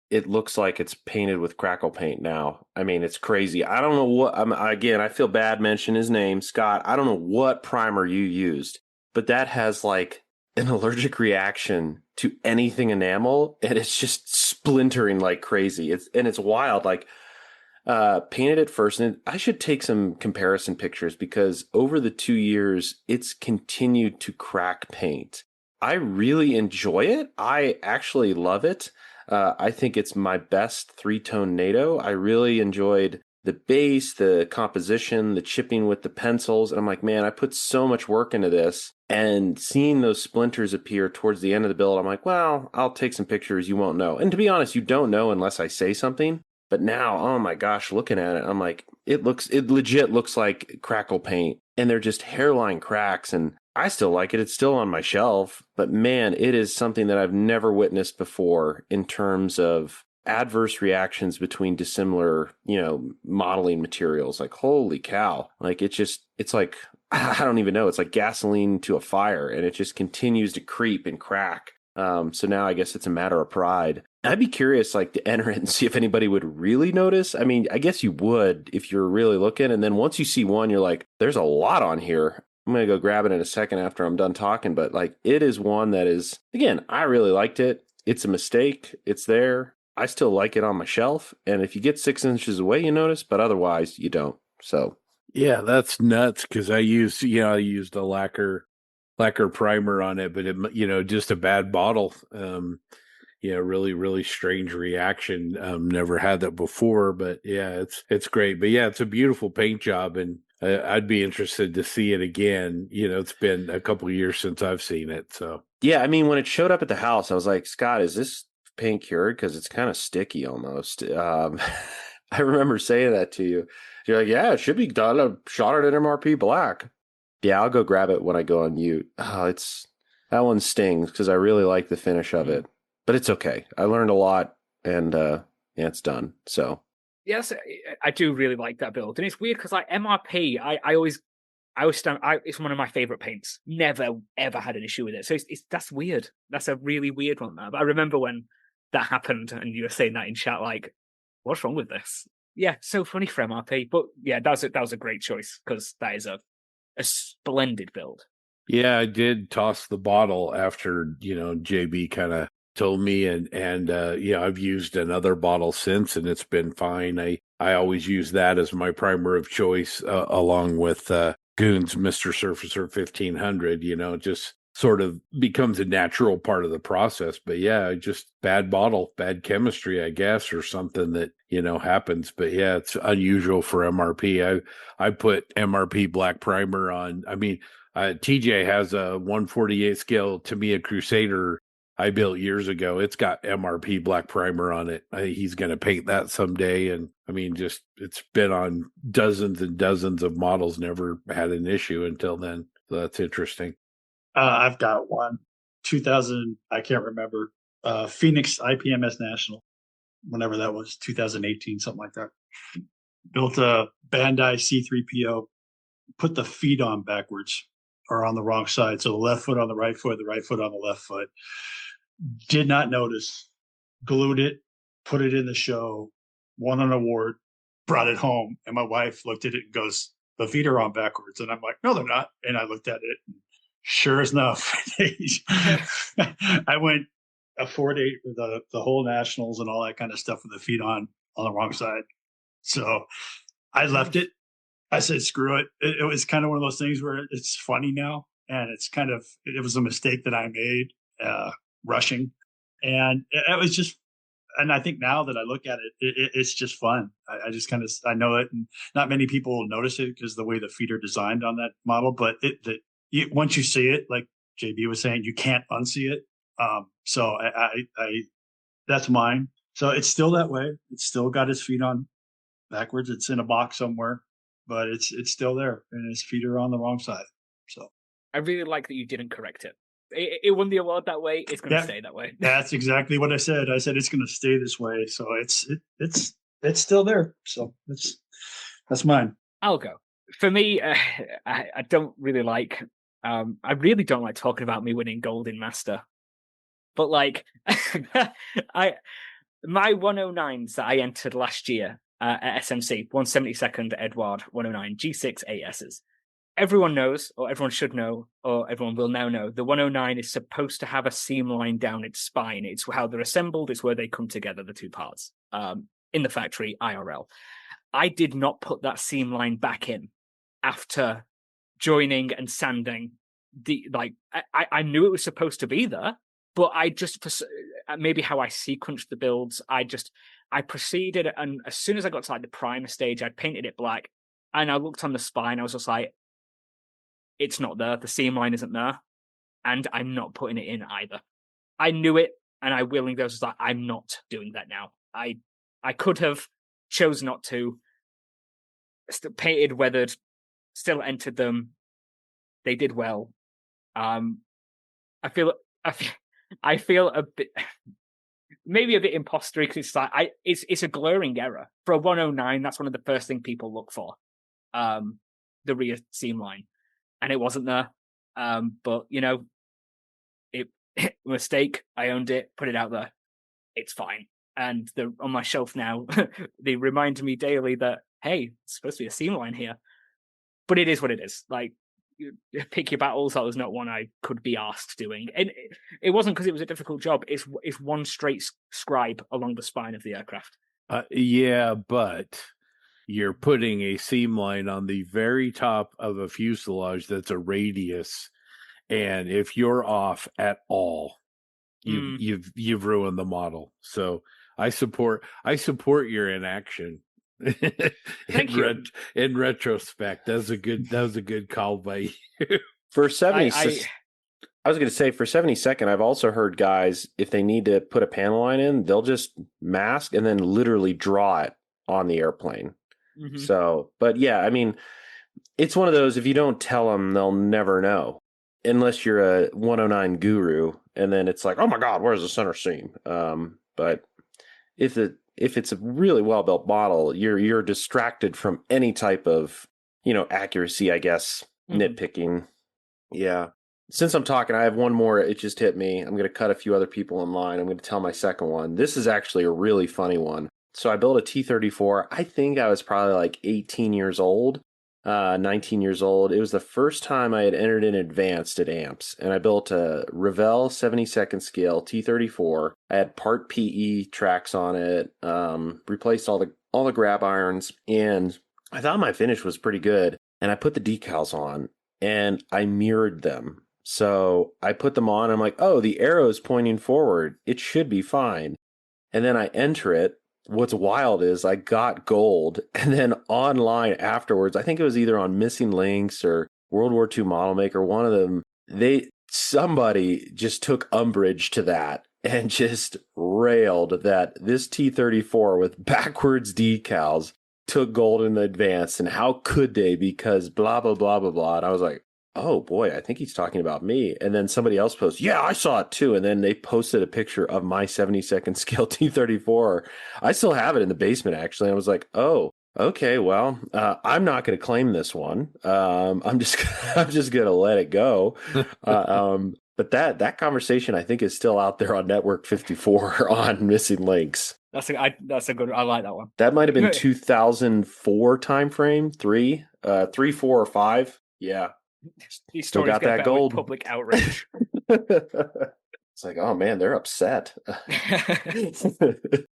it looks like it's painted with crackle paint now. I mean, it's crazy. I don't know what, again, I feel bad mentioning his name, Scott. I don't know what primer you used, but that has like an allergic reaction to anything enamel, and it's just splintering like crazy. It's wild. Like, painted it first, and I should take some comparison pictures because over the 2 years, it's continued to crack paint. I really enjoy it. I actually love it. I think it's my best 3-tone NATO. I really enjoyed the base, the composition, the chipping with the pencils. And I'm like, man, I put so much work into this. And seeing those splinters appear towards the end of the build, I'm like, well, I'll take some pictures. You won't know. And to be honest, you don't know unless I say something. But now, oh my gosh, looking at it, I'm like, it legit looks like crackle paint, and they're just hairline cracks. And I still like it. It's still on my shelf, but man, it is something that I've never witnessed before in terms of adverse reactions between dissimilar, modeling materials. Like, holy cow. Like, it's like, I don't even know. It's like gasoline to a fire, and it just continues to creep and crack. So now I guess it's a matter of pride. I'd be curious, like, to enter it and see if anybody would really notice. I mean, I guess you would if you're really looking. And then once you see one, you're like, there's a lot on here. I'm going to go grab it in a second after I'm done talking. But like, it is one that is, again, I really liked it. It's a mistake. It's there. I still like it on my shelf. And if you get 6 inches away, you notice, but otherwise you don't. So. Yeah, that's nuts. Cause I used a lacquer primer on it, but it, just a bad bottle. Really, really strange reaction. Never had that before, but yeah, it's great. But yeah, it's a beautiful paint job, and I'd be interested to see it again. It's been a couple of years since I've seen it. So yeah, I mean, when it showed up at the house, I was like, Scott, is this paint cured? Because it's kind of sticky almost. I remember saying that to you. You're like, yeah, it should be done. I shot it in MRP black. Yeah, I'll go grab it when I go on mute. Oh, that one stings because I really like the finish of it. But it's okay. I learned a lot, and yeah, it's done. So yes, I do really like that build, and it's weird because like MRP, I always stand. It's one of my favorite paints. Never ever had an issue with it. So that's weird. That's a really weird one. But I remember when that happened, and you were saying that in chat, like, what's wrong with this? Yeah, so funny for MRP. But yeah, that was a great choice because that is a splendid build. Yeah, I did toss the bottle after JB kind of told me, and I've used another bottle since, and it's been fine. I always use that as my primer of choice, along with Goon's Mr. Surfacer 1500. Just sort of becomes a natural part of the process. But yeah, just bad bottle, bad chemistry, I guess, or something that happens. But yeah, it's unusual for MRP. I put MRP black primer on. I mean, TJ has a 1/48 scale Tamiya Crusader I built years ago. It's got MRP black primer on it. He's going to paint that someday. And I mean, just it's been on dozens and dozens of models, never had an issue until then. So that's interesting. I've got one. 2000, I can't remember. Phoenix IPMS National, whenever that was, 2018, something like that. Built a Bandai C3PO, put the feet on backwards or on the wrong side. So the left foot on the right foot, the right foot on the left foot. Did not notice. Glued it, put it in the show, won an award, brought it home. And my wife looked at it and goes, the feet are on backwards. And I'm like, no, they're not. And I looked at it. And sure enough, I went a 4-8 with the whole nationals and all that kind of stuff with the feet on the wrong side. So I left it. I said, screw it. It was kind of one of those things where it's funny now. And it's kind of, it was a mistake that I made rushing. And it was just, and I think now that I look at it's just fun. I just kind of, I know it, and not many people will notice it because the way the feet are designed on that model, but once you see it, like JB was saying, you can't unsee it. So I that's mine. So it's still that way. It's still got his feet on backwards. It's in a box somewhere, but it's still there, and his feet are on the wrong side. So I really like that you didn't correct it. It won the award that way. It's going to stay that way. That's exactly what I said. I said it's going to stay this way. So it's still there. So that's mine. I'll go. For me, I don't really like. I really don't like talking about me winning gold in Master. But like, my 109s that I entered last year at SMC, 172nd Edward 109 G6 ASs. Everyone knows, or everyone should know, or everyone will now know, the 109 is supposed to have a seam line down its spine. It's how they're assembled. It's where they come together, the two parts, in the factory, IRL. I did not put that seam line back in after joining and sanding. I knew it was supposed to be there, but I just, maybe how I sequenced the builds, I proceeded, and as soon as I got to like the primer stage, I painted it black, and I looked on the spine, I was just like, it's not there. The seam line isn't there, and I'm not putting it in either. I knew it, and I willingly was like, I'm not doing that now. I could have chose not to. Painted, weathered, still entered them. They did well. I feel a bit, maybe a bit impostery because it's like it's a glaring error for a 109. That's one of the first things people look for, the rear seam line. And it wasn't there. But, you know, mistake. I owned it, put it out there. It's fine. And they're on my shelf now. They remind me daily that, hey, it's supposed to be a seam line here. But it is what it is. Like, you pick your battles. That was not one I could be asked doing. And it wasn't because it was a difficult job. It's one straight scribe along the spine of the aircraft. Yeah, but you're putting a seam line on the very top of a fuselage that's a radius, and if you're off at all, you've ruined the model. So I support your inaction. Thank you. In retrospect, that was a good call by you. For 70, I was going to say for 72nd, I've also heard guys, if they need to put a panel line in, they'll just mask and then literally draw it on the airplane. Mm-hmm. So, but yeah, I mean, it's one of those, if you don't tell them, they'll never know. Unless you're a 109 guru, and then it's like, oh my God, where's the center seam? But if it's a really well-built model, you're distracted from any type of, accuracy, I guess, nitpicking. Yeah. Since I'm talking, I have one more. It just hit me. I'm going to cut a few other people in line. I'm going to tell my second one. This is actually a really funny one. So I built a T-34. I think I was probably like 18 years old, 19 years old. It was the first time I had entered in advanced at AMPS, and I built a Revell 72nd scale T-34. I had part PE tracks on it, replaced all the grab irons, and I thought my finish was pretty good. And I put the decals on, and I mirrored them. So I put them on. I'm like, oh, the arrow's pointing forward. It should be fine. And then I enter it. What's wild is I got gold, and then online afterwards, I think it was either on Missing Links or World War II Model Maker, one of them, somebody just took umbrage to that and just railed that this T-34 with backwards decals took gold in advance, and how could they, because blah, blah, blah, blah, blah. And I was like, oh boy, I think he's talking about me. And then somebody else posted, yeah, I saw it too. And then they posted a picture of my 72nd scale T-34. I still have it in the basement, actually. I was like, oh, okay, well, I'm not going to claim this one. I'm just going to let it go. But that conversation, I think, is still out there on Network 54 on Missing Links. That's a good. I like that one. That might have been 2004 timeframe, 3, 4, or 5. Yeah, These still stories got get that better gold. with public outrage. It's like, oh man, they're upset.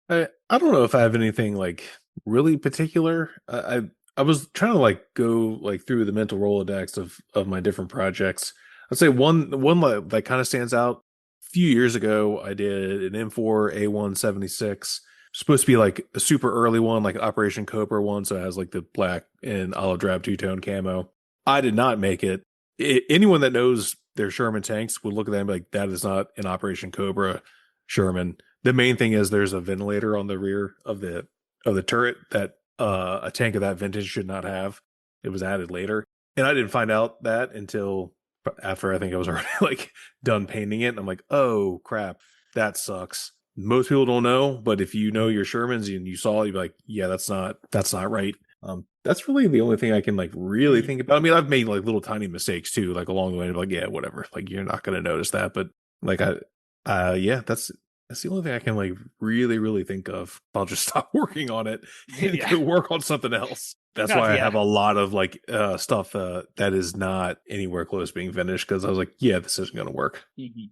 I don't know if I have anything like really particular. I was trying to like go like through the mental Rolodex of my different projects. I'd say one that kind of stands out. A few years ago, I did an M4 A176. Supposed to be like a super early one, like an Operation Cobra one, so it has like the black and olive drab two-tone camo. I did not make it. Anyone that knows their Sherman tanks would look at them and be like, that is not an Operation Cobra Sherman. The main thing is there's a ventilator on the rear of the turret that a tank of that vintage should not have. It was added later. And I didn't find out that until after I think I was already like done painting it. And I'm like, oh crap, that sucks. Most people don't know, but if you know your Shermans and you saw it, you'd be like, yeah, that's not right. That's really the only thing I can like really think about. I mean, I've made like little tiny mistakes too, like along the way. Like, yeah, whatever. Like, you're not going to notice that, but like, yeah, that's the only thing I can like really, really think of. I'll just stop working on it and go work on something else. That's why I have a lot of like stuff that is not anywhere close to being finished, because I was like, yeah, this isn't going to work. Mm-hmm.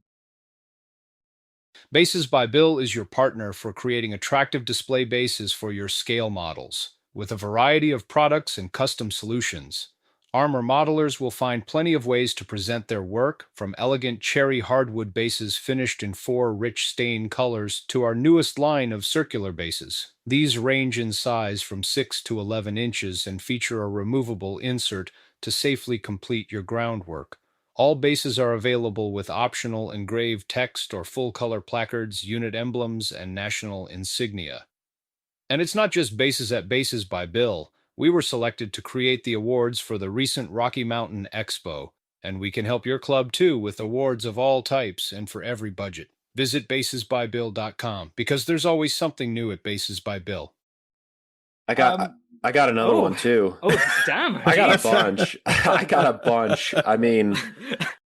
Bases by Bill is your partner for creating attractive display bases for your scale models. With a variety of products and custom solutions, Armor modelers will find plenty of ways to present their work, from elegant cherry hardwood bases finished in 4 rich stain colors to our newest line of circular bases. These range in size from 6 to 11 inches and feature a removable insert to safely complete your groundwork. All bases are available with optional engraved text or full-color placards, unit emblems, and national insignia. And it's not just bases at Bases by Bill. We were selected to create the awards for the recent Rocky Mountain Expo, and we can help your club too with awards of all types and for every budget. Visit basesbybill.com because there's always something new at Bases by Bill. I got another one too. Oh, damn. I got a bunch. I mean,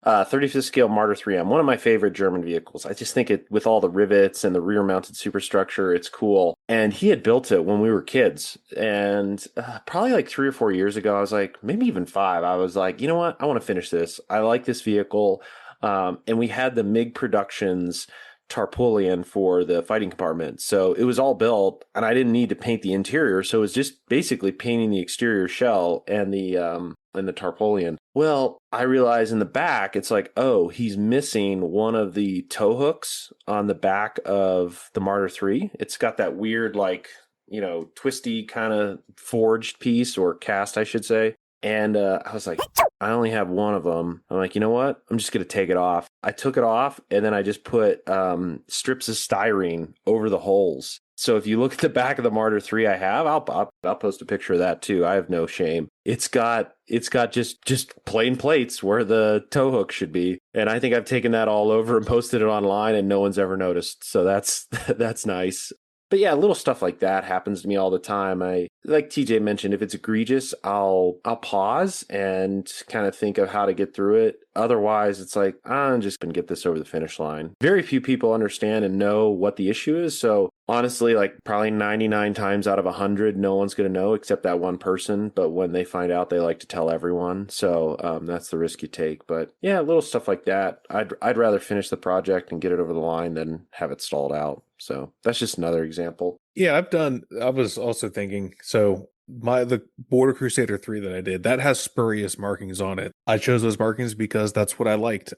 35th scale Martyr 3M, one of my favorite German vehicles. I just think it, with all the rivets and the rear mounted superstructure, it's cool. And he had built it when we were kids. And probably like 3 or 4 years ago, I was like, maybe even 5. I was like, you know what? I want to finish this. I like this vehicle. And we had the MiG Productions tarpaulin for the fighting compartment. So it was all built and I didn't need to paint the interior. So it was just basically painting the exterior shell and the tarpaulin. Well, I realized in the back, it's like, oh, he's missing one of the tow hooks on the back of the Martyr 3. It's got that weird, like, twisty kind of forged piece, or cast, I should say. And I was like, I only have one of them. I'm like, you know what? I'm just going to take it off. I took it off and then I just put strips of styrene over the holes. So if you look at the back of the Martyr 3 I have, I'll post a picture of that too. I have no shame. It's got just plain plates where the tow hook should be. And I think I've taken that all over and posted it online and no one's ever noticed. So that's nice. But yeah, little stuff like that happens to me all the time. I, like TJ mentioned, if it's egregious, I'll pause and kind of think of how to get through it. Otherwise, it's like, I'm just going to get this over the finish line. Very few people understand and know what the issue is. So honestly, like probably 99 times out of 100, no one's going to know except that one person. But when they find out, they like to tell everyone. So that's the risk you take. But yeah, little stuff like that. I'd rather finish the project and get it over the line than have it stalled out. So that's just another example. Yeah, I was also thinking, so the Border Crusader 3 that I did, that has spurious markings on it. I chose those markings because that's what I liked.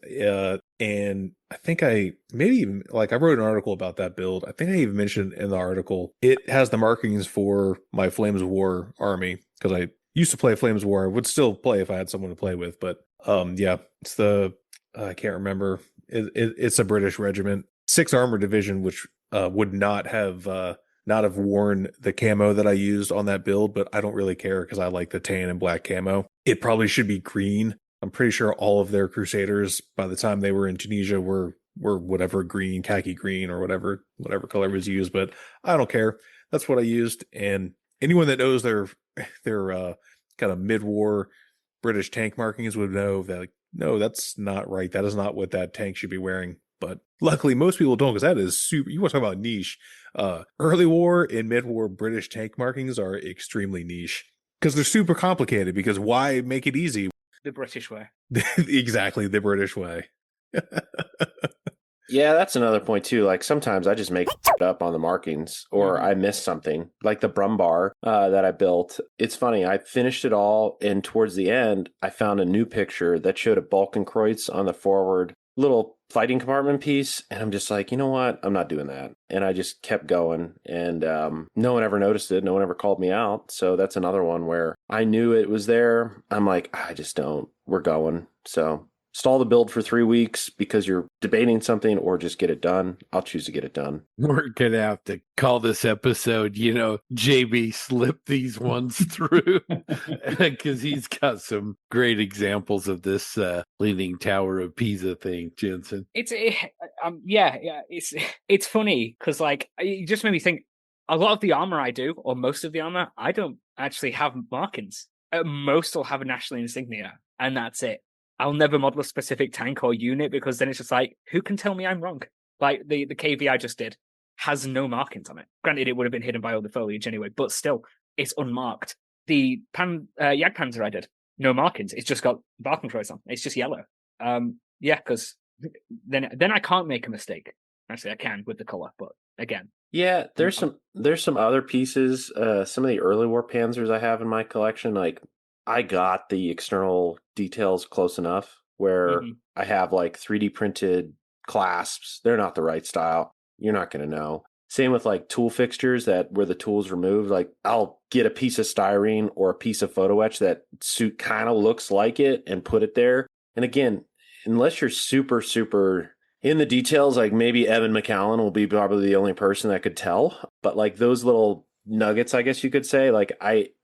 And I think I wrote an article about that build. I think I even mentioned in the article, it has the markings for my Flames of War army, because I used to play Flames of War. I would still play if I had someone to play with, but yeah, it's the I can't remember. It's a British regiment, 6th Armored Division, which would not have worn the camo that I used on that build, but I don't really care because I like the tan and black camo. It probably should be green. I'm pretty sure all of their Crusaders, by the time they were in Tunisia, were whatever green, khaki green, or whatever color was used. But I don't care. That's what I used. And anyone that knows their kind of mid-war British tank markings would know that, like, no, that's not right. That is not what that tank should be wearing. But luckily, most people don't, because that is super. You want to talk about niche? Early war and mid-war British tank markings are extremely niche because they're super complicated. Because why make it easy? The British way. Exactly, the British way. Yeah, that's another point too. Like sometimes I just make it up on the markings, or I miss something. Like the Brumbar that I built. It's funny. I finished it all, and towards the end, I found a new picture that showed a Balkenkreuz on the forward little fighting compartment piece, and I'm just like, you know what? I'm not doing that. And I just kept going, and no one ever noticed it. No one ever called me out. So that's another one where I knew it was there. I'm like, I just don't. We're going. So stall the build for 3 weeks because you're debating something, or just get it done. I'll choose to get it done. We're going to have to call this episode, JB slip these ones through because he's got some great examples of this Leaning Tower of Pisa thing, Jensen. It's funny because like it just made me think a lot of the armor I do, or most of the armor, I don't actually have markings. Most will have a national insignia, and that's it. I'll never model a specific tank or unit because then it's just like, who can tell me I'm wrong? Like the KV I just did has no markings on it. Granted, it would have been hidden by all the foliage anyway, but still, it's unmarked. The Jagdpanzer I did, no markings. It's just got Balkenkreuz on. It's just yellow. Because then I can't make a mistake. Actually, I can with the color, but again. Yeah, there's some other pieces. Some of the early war panzers I have in my collection, like I got the external details close enough where I have like 3D printed clasps. They're not the right style. You're not going to know. Same with like tool fixtures where the tool's removed. Like I'll get a piece of styrene or a piece of photo etch that suit kind of looks like it and put it there. And again, unless you're super, super in the details, like maybe Evan McCallan will be probably the only person that could tell. But like those little nuggets, I guess you could say, like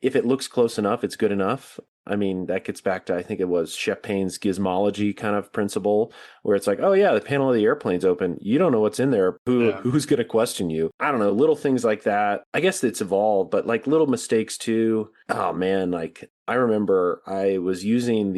if it looks close enough, it's good enough. I mean, that gets back to, I think it was Shep Payne's gizmology kind of principle, where it's like, oh yeah, the panel of the airplane's open. You don't know what's in there. Who's going to question you? I don't know, little things like that. I guess it's evolved, but like little mistakes too. Oh man, like I remember I was using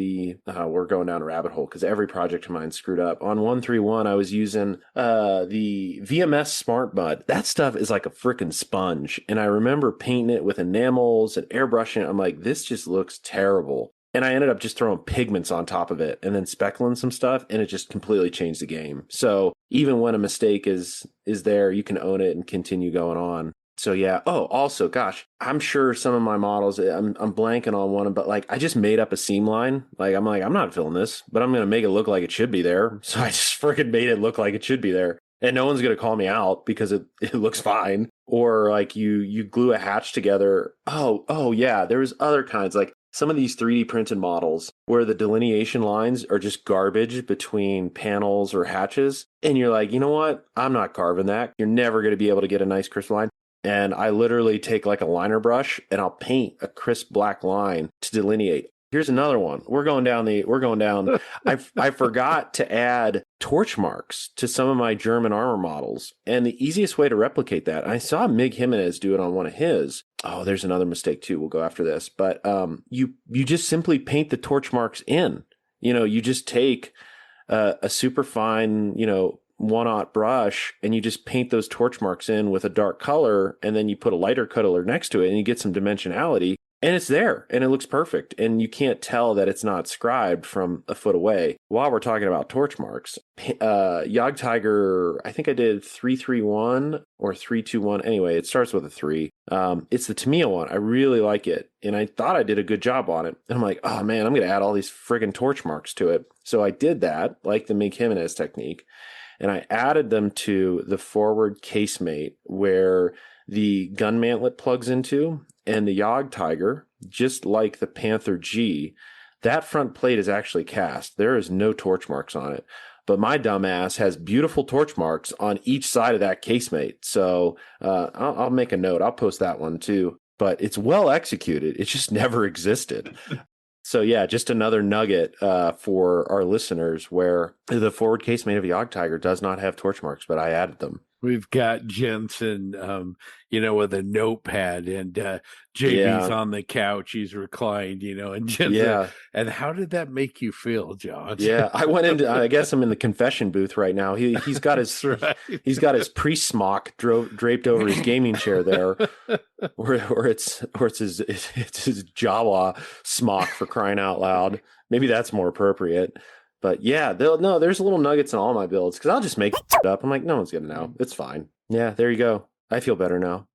we're going down a rabbit hole because every project of mine screwed up. On 131, I was using the VMS Smart Mud. That stuff is like a freaking sponge. And I remember painting it with enamels and airbrushing it. I'm like, this just looks terrible. And I ended up just throwing pigments on top of it and then speckling some stuff, and it just completely changed the game. So even when a mistake is there, you can own it and continue going on. So yeah. Oh, also, gosh, I'm sure some of my models, I'm blanking on one, but like I just made up a seam line. Like I'm not filling this, but I'm going to make it look like it should be there. So I just freaking made it look like it should be there. And no one's going to call me out because it looks fine. Or like you glue a hatch together. Oh yeah. There was other kinds, like some of these 3D printed models where the delineation lines are just garbage between panels or hatches. And you're like, you know what? I'm not carving that. You're never going to be able to get a nice crisp line. And I literally take like a liner brush and I'll paint a crisp black line to delineate. Here's another one. We're going down. I forgot to add torch marks to some of my German armor models. And the easiest way to replicate that, I saw Mig Jimenez do it on one of his. Oh, there's another mistake too. We'll go after this. But you just simply paint the torch marks in. You just take a super fine, 1/0 brush, and you just paint those torch marks in with a dark color, and then you put a lighter color next to it, and you get some dimensionality, and it's there, and it looks perfect, and you can't tell that it's not scribed from a foot away. While we're talking about torch marks, Yog Tiger, I think I did 331 or 321. Anyway, it starts with a 3. It's the Tamiya one. I really like it, and I thought I did a good job on it. And I'm like, oh man, I'm going to add all these friggin' torch marks to it. So I did that, like the Mig Jimenez technique. And I added them to the forward casemate where the gun mantlet plugs into, and the Yog Tiger, just like the Panther G, that front plate is actually cast. There is no torch marks on it. But my dumbass has beautiful torch marks on each side of that casemate. So I'll make a note. I'll post that one too. But it's well executed. It just never existed. So yeah, just another nugget for our listeners where the forward casemate of Yogg Tiger does not have torch marks, but I added them. We've got Jensen, with a notepad, and JB's on the couch. He's reclined, and Jensen. Yeah. And how did that make you feel, John? Yeah, I went into. I guess I'm in the confession booth right now. He's got his right. He's got his priest smock draped over his gaming chair there, or it's his Jawa smock, for crying out loud. Maybe that's more appropriate. But yeah, there's little nuggets in all my builds because I'll just make it up. I'm like, no one's gonna know. It's fine. Yeah, there you go. I feel better now.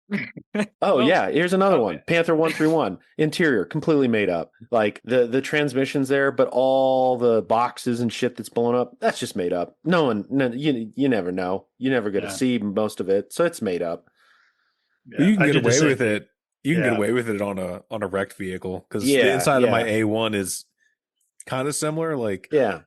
Oh, yeah, here's another one. Panther 131 interior completely made up. Like the transmission's there, but all the boxes and shit that's blown up, that's just made up. You never know. You never get to see most of it, so it's made up. Yeah, you can get away with it. You can get away with it on a wrecked vehicle because the inside of my A1 is kind of similar. Like yeah,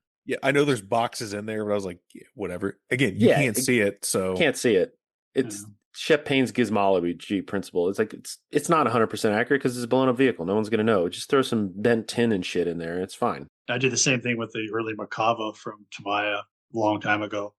I know there's boxes in there, but I was like, whatever. Again, you can't see it, so can't see it. It's Shep Payne's gizmology principle. It's like it's not 100% accurate because it's a blown up vehicle. No one's gonna know. Just throw some bent tin and shit in there. It's fine. I did the same thing with the early Macava from Tamaya a long time ago.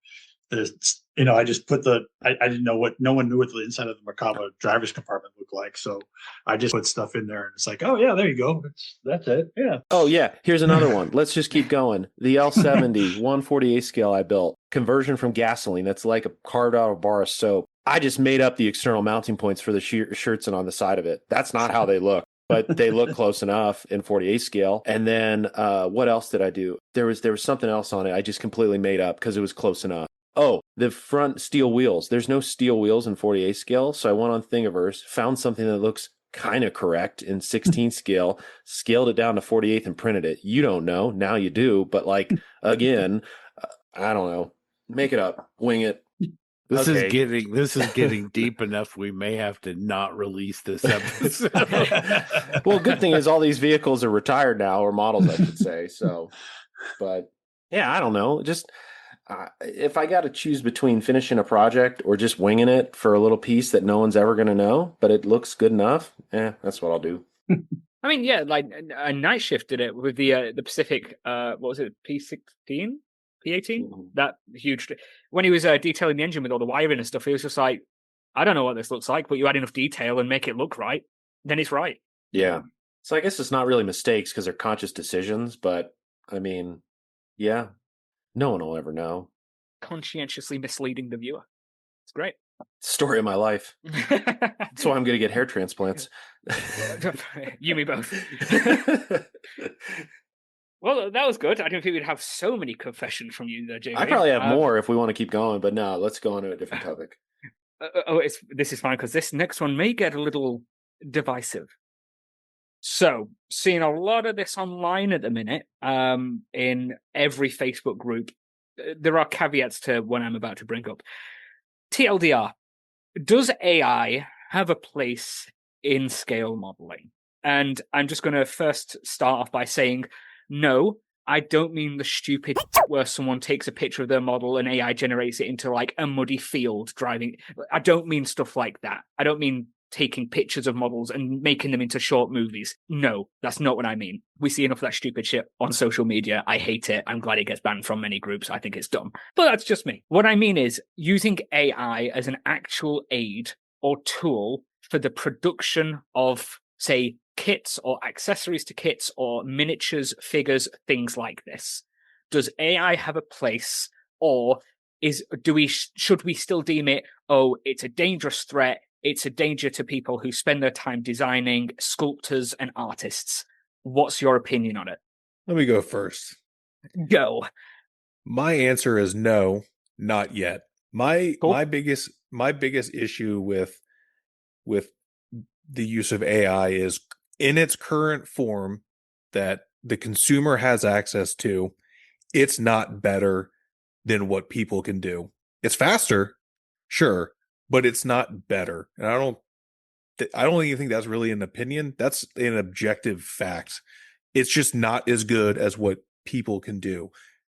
I just put I didn't know no one knew what the inside of the Macava driver's compartment looked like. So I just put stuff in there and it's like, oh yeah, there you go. That's it. Yeah. Oh yeah. Here's another one. Let's just keep going. The L70 148 scale I built. Conversion from gasoline. That's like a carved out of a bar of soap. I just made up the external mounting points for the shirts and on the side of it. That's not how they look. But they look close enough in 48 scale. And then what else did I do? There was something else on it I just completely made up because it was close enough. Oh, the front steel wheels. There's no steel wheels in 48 scale. So I went on Thingiverse, found something that looks kind of correct in 16 scale, scaled it down to 48 and printed it. You don't know. Now you do. But again, I don't know. Make it up. Wing it. This is getting deep enough. We may have to not release this episode. Well, good thing is all these vehicles are retired now, or models, I should say. So, but yeah, I don't know. Just if I got to choose between finishing a project or just winging it for a little piece that no one's ever going to know, but it looks good enough, that's what I'll do. I mean, yeah, like a Night Shift did it with the Pacific. What was it? P16, P18? That huge. When he was detailing the engine with all the wiring and stuff, he was just like, I don't know what this looks like, but you add enough detail and make it look right, then it's right. Yeah. So I guess it's not really mistakes because they're conscious decisions, but I mean, yeah. No one will ever know. Conscientiously misleading the viewer. It's great. Story of my life. That's why I'm going to get hair transplants. You, me both. Well, that was good. I don't think we'd have so many confessions from you there, JB. I probably have more if we want to keep going, but no, let's go on to a different topic. This is fine because this next one may get a little divisive. So, seeing a lot of this online at the minute, in every Facebook group, there are caveats to what I'm about to bring up. TLDR, does AI have a place in scale modeling? And I'm just going to first start off by saying, no, I don't mean the stupid where someone takes a picture of their model and AI generates it into like a muddy field driving. I don't mean stuff like that. I don't mean taking pictures of models and making them into short movies. No, that's not what I mean. We see enough of that stupid shit on social media. I hate it. I'm glad it gets banned from many groups. I think it's dumb. But that's just me. What I mean is using AI as an actual aid or tool for the production of, say, kits or accessories to kits or miniatures, figures, things like this. Does AI have a place, or should we still deem it, oh, it's a dangerous threat, it's a danger to people who spend their time designing, sculptors and artists? What's your opinion on it? Let me go first. Go. My answer is no, not yet. My biggest issue with the use of AI is in its current form that the consumer has access to, it's not better than what people can do. It's faster, sure, but it's not better. And I don't even think that's really an opinion. That's an objective fact. It's just not as good as what people can do.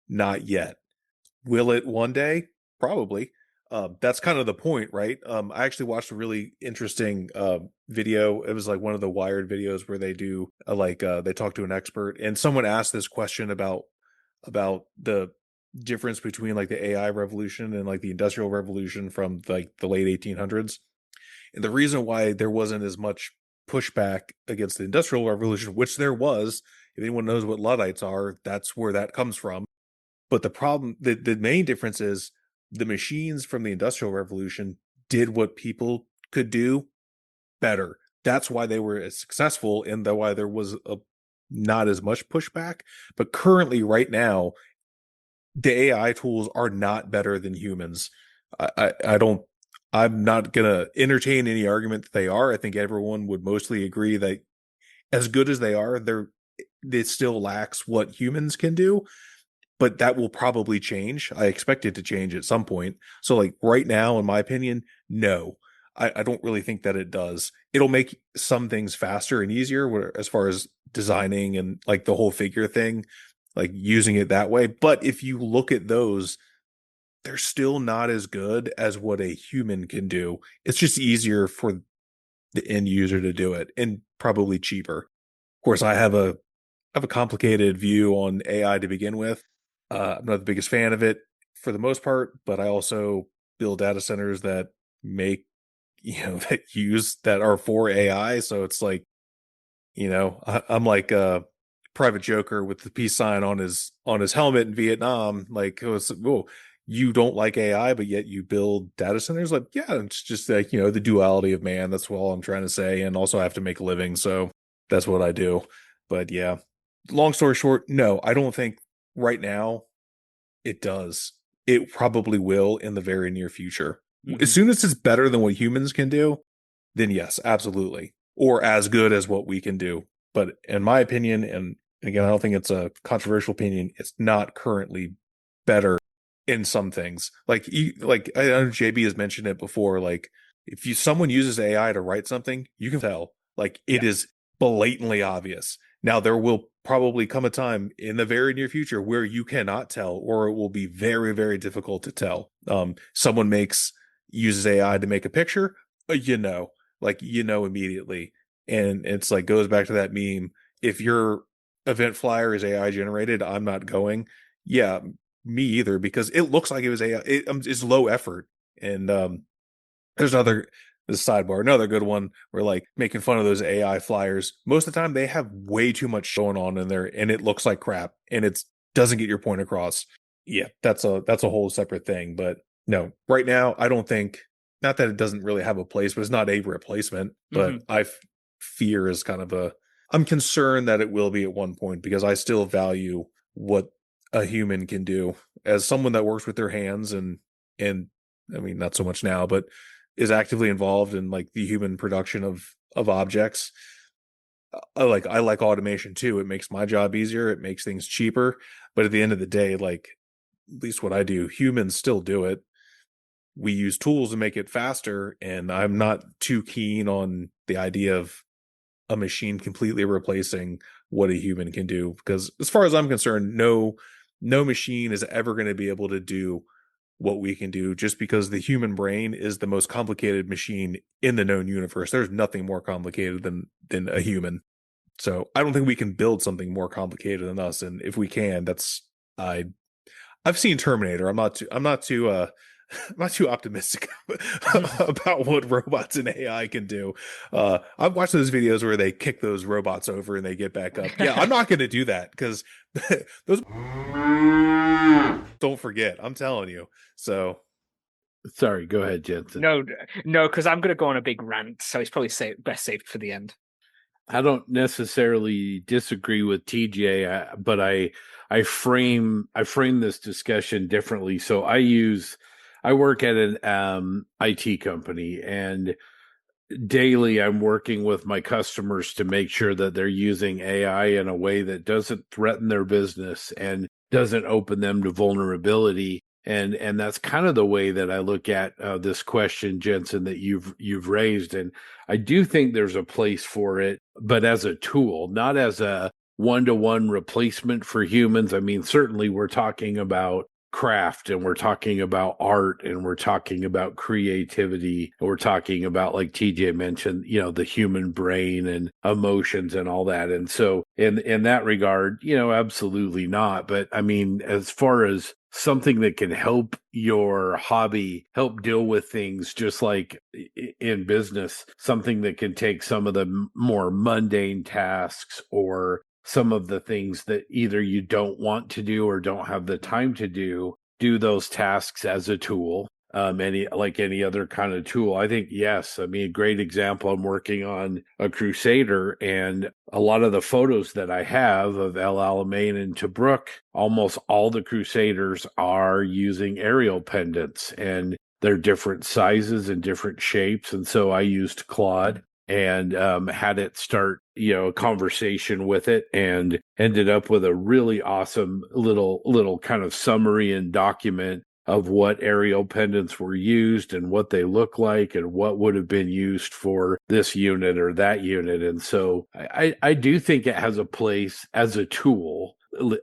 Not yet. Will it one day? Probably. That's kind of the point, right? I actually watched a really interesting video. It was like one of the Wired videos where they do they talk to an expert, and someone asked this question about the difference between like the AI revolution and like the industrial revolution from like the late 1800s. And the reason why there wasn't as much pushback against the industrial revolution, which there was, if anyone knows what Luddites are, that's where that comes from. But the problem, the main difference is the machines from the Industrial Revolution did what people could do better. That's why they were as successful, and why there was not as much pushback. But currently, right now, the AI tools are not better than humans. I don't. I'm not gonna entertain any argument that they are. I think everyone would mostly agree that as good as they are, it still lacks what humans can do, but that will probably change. I expect it to change at some point. So like right now, in my opinion, no, I don't really think that it does. It'll make some things faster and easier as far as designing and like the whole figure thing, like using it that way. But if you look at those, they're still not as good as what a human can do. It's just easier for the end user to do it and probably cheaper. Of course, I have a complicated view on AI to begin with. I'm not the biggest fan of it for the most part, but I also build data centers that make, that are for AI. So it's like, I'm like a private joker with the peace sign on his helmet in Vietnam. Like, oh, you don't like AI, but yet you build data centers. Like, yeah, it's just like, the duality of man. That's all I'm trying to say. And also I have to make a living. So that's what I do. But yeah, long story short, no, I don't think right now it does. It probably will in the very near future. Mhm. As soon as it's better than what humans can do, then yes, absolutely. Or as good as what we can do. But in my opinion, and again, I don't think it's a controversial opinion, it's not currently better in some things. Like I know JB has mentioned it before, like if someone uses AI to write something, you can tell. Like it is blatantly obvious. Now there will probably come a time in the very near future where you cannot tell, or it will be very, very difficult to tell. Someone uses AI to make a picture, immediately. And it's like goes back to that meme. If your event flyer is AI generated, I'm not going. Yeah, me either, because it looks like it was AI. It's low effort. And there's this sidebar, another good one. We're like making fun of those AI flyers. Most of the time, they have way too much going on in there, and it looks like crap, and it doesn't get your point across. Yeah, that's a whole separate thing. But no, right now, I don't think. Not that it doesn't really have a place, but it's not a replacement. But I fear is kind of a. I'm concerned that it will be at one point, because I still value what a human can do as someone that works with their hands and I mean, not so much now, but is actively involved in like the human production of objects. I like automation too. It makes my job easier. It makes things cheaper. But at the end of the day, like at least what I do, humans still do it. We use tools to make it faster, and I'm not too keen on the idea of a machine completely replacing what a human can do, because as far as I'm concerned, no machine is ever going to be able to do what we can do, just because the human brain is the most complicated machine in the known universe. There's nothing more complicated than a human. So I don't think we can build something more complicated than us. And if we can, I've seen Terminator. I'm not too I'm not too optimistic about what robots and AI can do. I've watched those videos where they kick those robots over and they get back up. Yeah, I'm not going to do that, because those don't forget. I'm telling you. So, sorry, go ahead, Jensen. No, because I'm going to go on a big rant, so it's probably best saved for the end. I don't necessarily disagree with TJ, but I frame this discussion differently. So I work at an IT company, and daily I'm working with my customers to make sure that they're using AI in a way that doesn't threaten their business and doesn't open them to vulnerability. And that's kind of the way that I look at this question, Jensen, that you've raised. And I do think there's a place for it, but as a tool, not as a one-to-one replacement for humans. I mean, certainly we're talking about craft, and we're talking about art, and we're talking about creativity, and we're talking about, like TJ mentioned, the human brain and emotions and all that. And so in that regard, absolutely not. But I mean, as far as something that can help your hobby, help deal with things, just like in business, something that can take some of the more mundane tasks, or some of the things that either you don't want to do or don't have the time to do those tasks as a tool. Any other kind of tool. I think, yes. I mean, a great example, I'm working on a Crusader, and a lot of the photos that I have of El Alamein and Tobruk, almost all the Crusaders are using aerial pendants, and they're different sizes and different shapes. And so I used Claude and had it start, a conversation with it, and ended up with a really awesome little kind of summary and document of what aerial pendants were used and what they look like and what would have been used for this unit or that unit. And so I do think it has a place as a tool,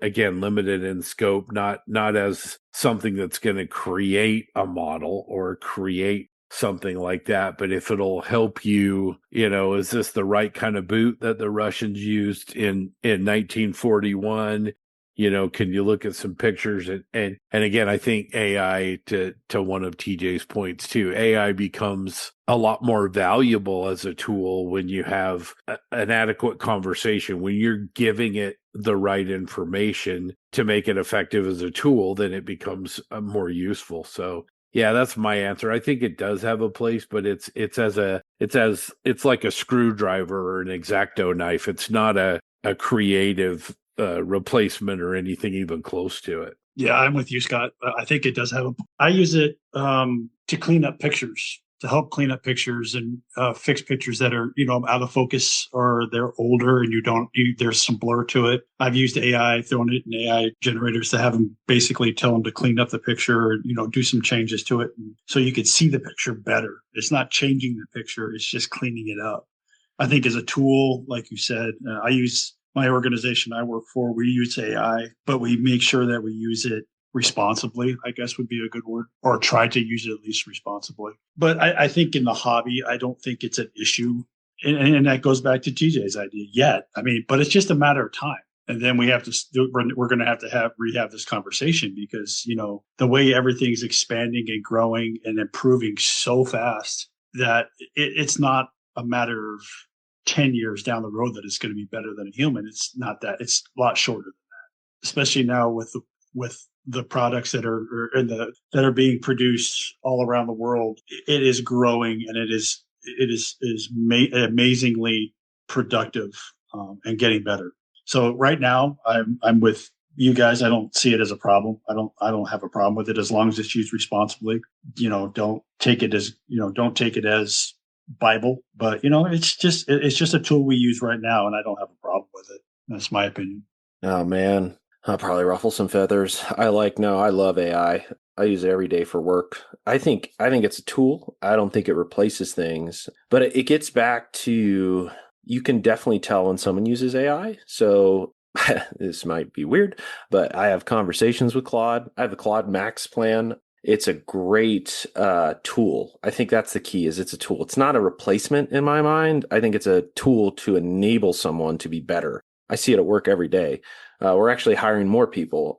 again, limited in scope, not as something that's going to create a model or create something like that. But if it'll help you, is this the right kind of boot that the Russians used in 1941? Can you look at some pictures? And again, I think AI, to one of TJ's points too, AI becomes a lot more valuable as a tool when you have an adequate conversation, when you're giving it the right information to make it effective as a tool, then it becomes more useful. So yeah, that's my answer. I think it does have a place, but it's like a screwdriver or an X-Acto knife. It's not a creative replacement or anything even close to it. Yeah, I'm with you, Scott. I think it does have I use it to clean up pictures, to help clean up pictures and fix pictures that are, out of focus, or they're older and there's some blur to it. I've used AI, thrown it in AI generators to have them basically tell them to clean up the picture, do some changes to it, so you could see the picture better. It's not changing the picture, it's just cleaning it up. I think as a tool, like you said, I use my organization I work for, we use AI, but we make sure that we use it responsibly, I guess would be a good word, or try to use it at least responsibly. But I think in the hobby, I don't think it's an issue. And that goes back to TJ's idea yet. I mean, but it's just a matter of time. And then we have to, we're going to have rehab this conversation, because, the way everything's expanding and growing and improving so fast that it's not a matter of 10 years down the road that it's going to be better than a human. It's not that. It's a lot shorter than that, especially now with the products that are being produced all around the world. It is growing, and it is amazingly productive, and getting better. So right now I'm with you guys. I don't see it as a problem. I don't have a problem with it, as long as it's used responsibly. Don't take it as Bible, but it's just a tool we use right now, and I don't have a problem with it. That's my opinion. Oh man, I'll probably ruffle some feathers. I love AI. I use it every day for work. I think it's a tool. I don't think it replaces things, but it gets back to, you can definitely tell when someone uses AI. So this might be weird, but I have conversations with Claude. I have the Claude Max plan. It's a great tool. I think that's the key, is it's a tool. It's not a replacement in my mind. I think it's a tool to enable someone to be better. I see it at work every day. We're actually hiring more people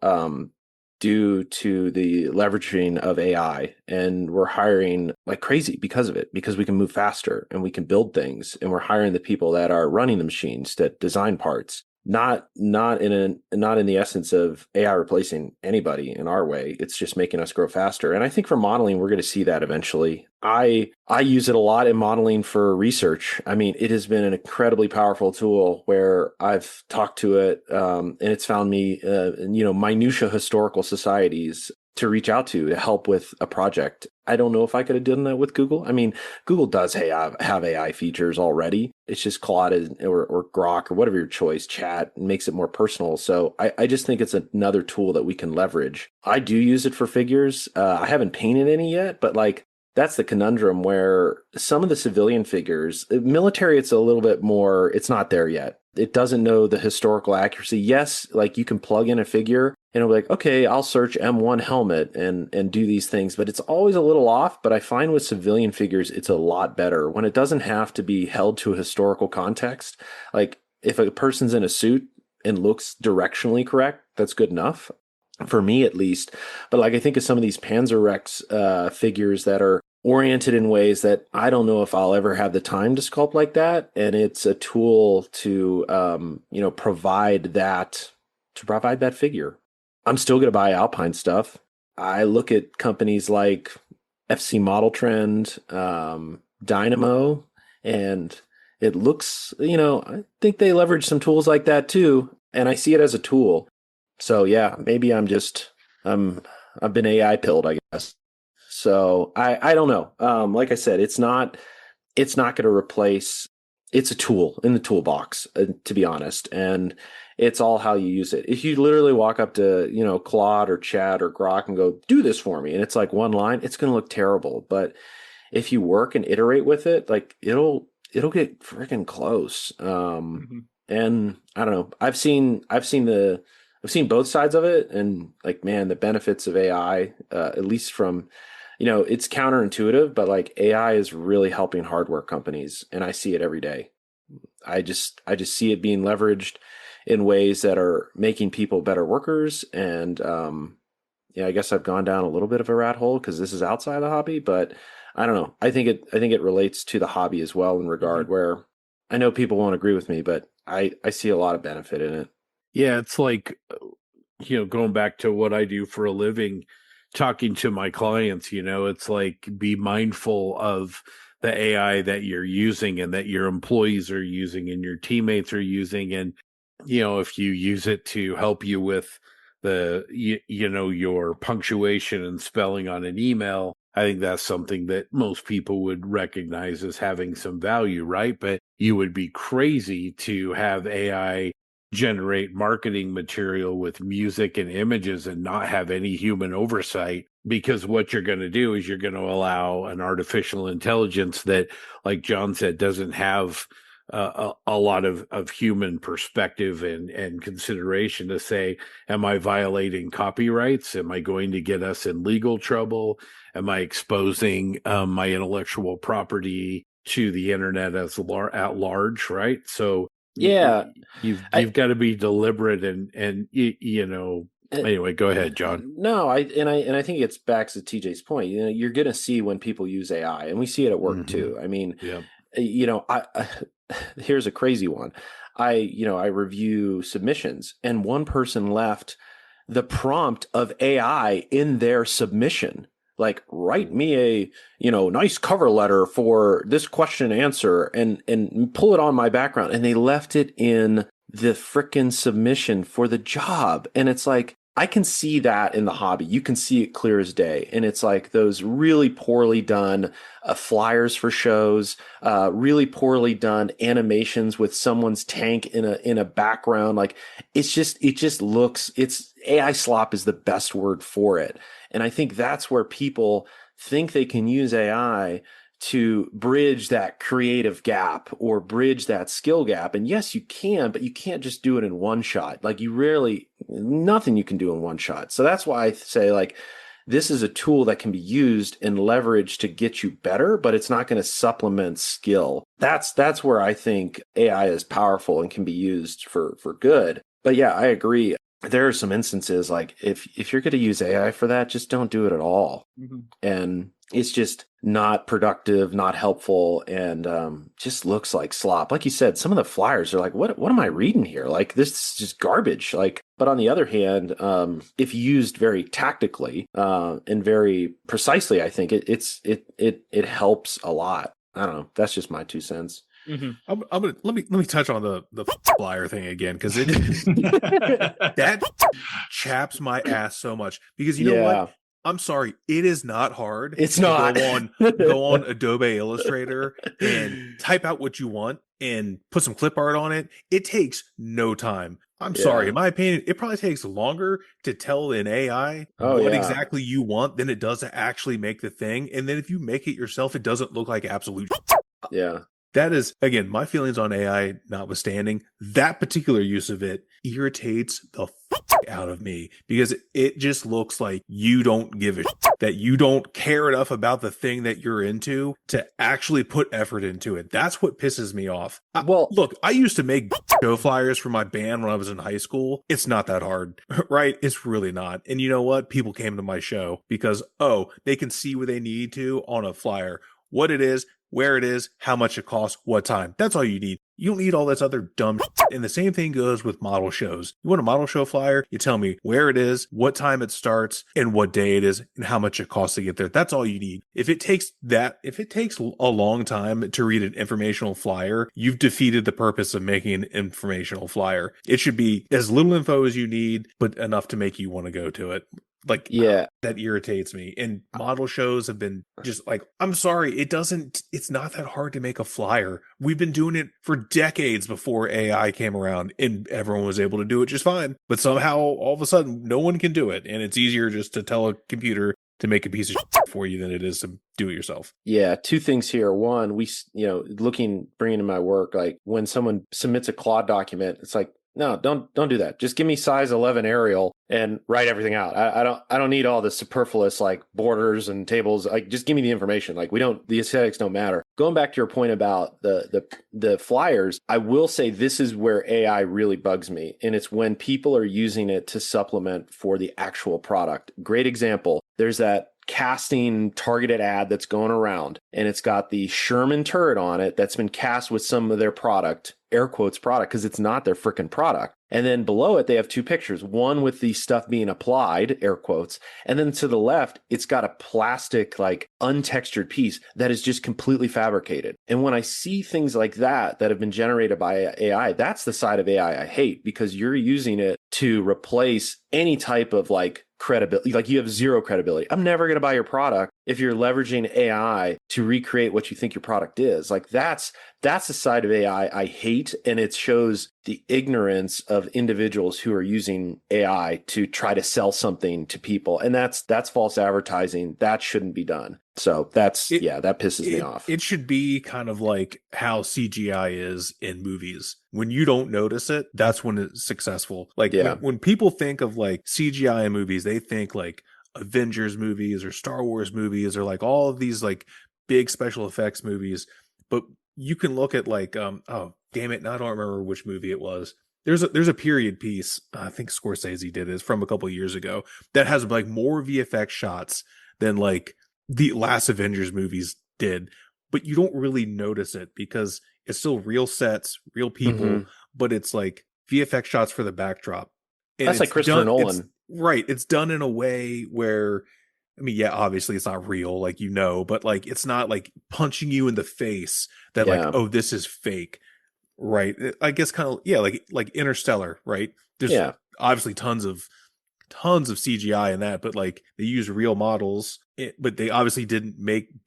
due to the leveraging of AI, and we're hiring like crazy because of it, because we can move faster and we can build things, and we're hiring the people that are running the machines that design parts. Not in the essence of AI replacing anybody in our way. It's just making us grow faster. And I think for modeling, we're going to see that eventually. I use it a lot in modeling for research. I mean, it has been an incredibly powerful tool where I've talked to it, and it's found me, minutia historical societies to reach out to help with a project. I don't know if I could have done that with Google. I mean, Google does have AI features already. It's just Claude or Grok or whatever your choice, chat, makes it more personal. So I just think it's another tool that we can leverage. I do use it for figures. I haven't painted any yet, but that's the conundrum, where some of the civilian figures, military, it's a little bit more, it's not there yet. It doesn't know the historical accuracy. Yes, like you can plug in a figure and it'll be like, okay, I'll search M1 helmet and do these things, but it's always a little off. But I find with civilian figures, it's a lot better when it doesn't have to be held to a historical context. Like if a person's in a suit and looks directionally correct, that's good enough for me at least. But like I think of some of these Panzer Rex figures that are oriented in ways that I don't know if I'll ever have the time to sculpt like that. And it's a tool to provide that figure. I'm still going to buy Alpine stuff. I look at companies like FC Model Trend, Dynamo, and it looks, I think they leverage some tools like that too. And I see it as a tool. So yeah, maybe I've been AI pilled, I guess. So I don't know. Like I said, it's not going to replace. It's a tool in the toolbox, to be honest, and it's all how you use it. If you literally walk up to Claude or Chat or Grok and go, "Do this for me," and it's like one line, it's going to look terrible. But if you work and iterate with it, like it'll get freaking close. And I don't know. I've seen both sides of it, and like, man, the benefits of AI, at least from, it's counterintuitive, but like AI is really helping hardware companies, and I see it every day. I just see it being leveraged in ways that are making people better workers. And I guess I've gone down a little bit of a rat hole because this is outside the hobby, but I don't know. I think it relates to the hobby as well in regard where I know people won't agree with me, but I see a lot of benefit in it. Yeah, it's like, going back to what I do for a living, talking to my clients, it's like be mindful of the AI that you're using and that your employees are using and your teammates are using. And, if you use it to help you with your punctuation and spelling on an email, I think that's something that most people would recognize as having some value, right? But you would be crazy to have AI generate marketing material with music and images and not have any human oversight, because what you're going to do is you're going to allow an artificial intelligence that, like John said, doesn't have a lot of human perspective and consideration to say, am I violating copyrights? Am I going to get us in legal trouble? Am I exposing my intellectual property to the internet at large, right? So yeah, you've got to be deliberate and anyway, go ahead, John. No, I think it's back to TJ's point. You're going to see when people use AI, and we see it at work too. I mean, here's a crazy one. I review submissions, and one person left the prompt of AI in their submission. Like, write me a, nice cover letter for this question and answer and pull it on my background. And they left it in the frickin' submission for the job. And it's like, I can see that in the hobby. You can see it clear as day. And it's like those really poorly done flyers for shows, really poorly done animations with someone's tank in a background. Like it just looks, AI slop is the best word for it. And I think that's where people think they can use AI to bridge that creative gap or bridge that skill gap. And yes, you can, but you can't just do it in one shot. Like nothing you can do in one shot. So that's why I say, like, this is a tool that can be used and leveraged to get you better, but it's not going to supplement skill. That's where I think AI is powerful and can be used for good. But yeah, I agree. There are some instances like if you're going to use AI for that, just don't do it at all. And it's just not productive, not helpful, and just looks like slop. Like you said, some of the flyers are like, what am I reading here? Like, this is just garbage. Like, but on the other hand, if used very tactically and very precisely, I think it helps a lot. I don't know. That's just my 2 cents. I'm gonna let me touch on the flyer thing again, because that chaps my ass so much, because you know what? I'm sorry, it is not hard. It's not. Go on Adobe Illustrator and type out what you want and put some clip art on it. It takes no time. I'm sorry, in my opinion, it probably takes longer to tell an AI what exactly you want than it does to actually make the thing. And then if you make it yourself, it doesn't look like absolute. Yeah. That is, again, my feelings on AI notwithstanding, that particular use of it irritates the out of me because it just looks like you don't give a that you don't care enough about the thing that you're into to actually put effort into it. That's what pisses me off. Well, look, I used to make show flyers for my band when I was in high school. It's not that hard, right? It's really not. And you know what? People came to my show because, oh, they can see what they need to on a flyer, what it is, where it is, how much it costs, what time. That's all you need. You don't need all this other dumb shit. And the same thing goes with model shows. You want a model show flyer? You tell me where it is, what time it starts, and what day it is, and how much it costs to get there. That's all you need. If it takes a long time to read an informational flyer, you've defeated the purpose of making an informational flyer. It should be as little info as you need, but enough to make you want to go to it. Like, yeah, that irritates me. And model shows have been just like, I'm sorry, it's not that hard to make a flyer. We've been doing it for decades before AI came around and everyone was able to do it just fine. But somehow all of a sudden no one can do it. And it's easier just to tell a computer to make a piece of shit for you than it is to do it yourself. Yeah, two things here. One, bringing in my work, like when someone submits a Claude document, it's like, no, don't do that. Just give me size 11 Arial and write everything out. I don't need all the superfluous like borders and tables. Like, just give me the information. Like, the aesthetics don't matter. Going back to your point about the flyers, I will say this is where AI really bugs me, and it's when people are using it to supplement for the actual product. Great example. There's that casting targeted ad that's going around, and it's got the Sherman turret on it that's been cast with some of their product, air quotes product, because it's not their freaking product. And then below it, they have two pictures, one with the stuff being applied, air quotes, and then to the left, it's got a plastic, like untextured piece that is just completely fabricated. And when I see things like that have been generated by AI, that's the side of AI I hate, because you're using it to replace any type of like credibility. Like, you have zero credibility. I'm never going to buy your product if you're leveraging AI to recreate what you think your product is. Like, that's the side of AI I hate, and it shows the ignorance of individuals who are using AI to try to sell something to people, and that's false advertising. That shouldn't be done. So that pisses me off. It should be kind of like how CGI is in movies. When you don't notice it, that's when it's successful. Like, when people think of like CGI in movies, they think like Avengers movies or Star Wars movies or like all of these like big special effects movies. But you can look at like, oh, damn it, now I don't remember which movie it was. There's a period piece, I think Scorsese did it, from a couple of years ago, that has like more VFX shots than like the last Avengers movies did. But you don't really notice it because it's still real sets, real people, but it's like VFX shots for the backdrop. And that's like Christopher Nolan. Right. It's done in a way where, I mean, yeah, obviously it's not real, like, but like, it's not like punching you in the face that like, oh, this is fake. Right. I guess kind of, like Interstellar, right? There's obviously tons of CGI in that, but like they use real models, but they obviously didn't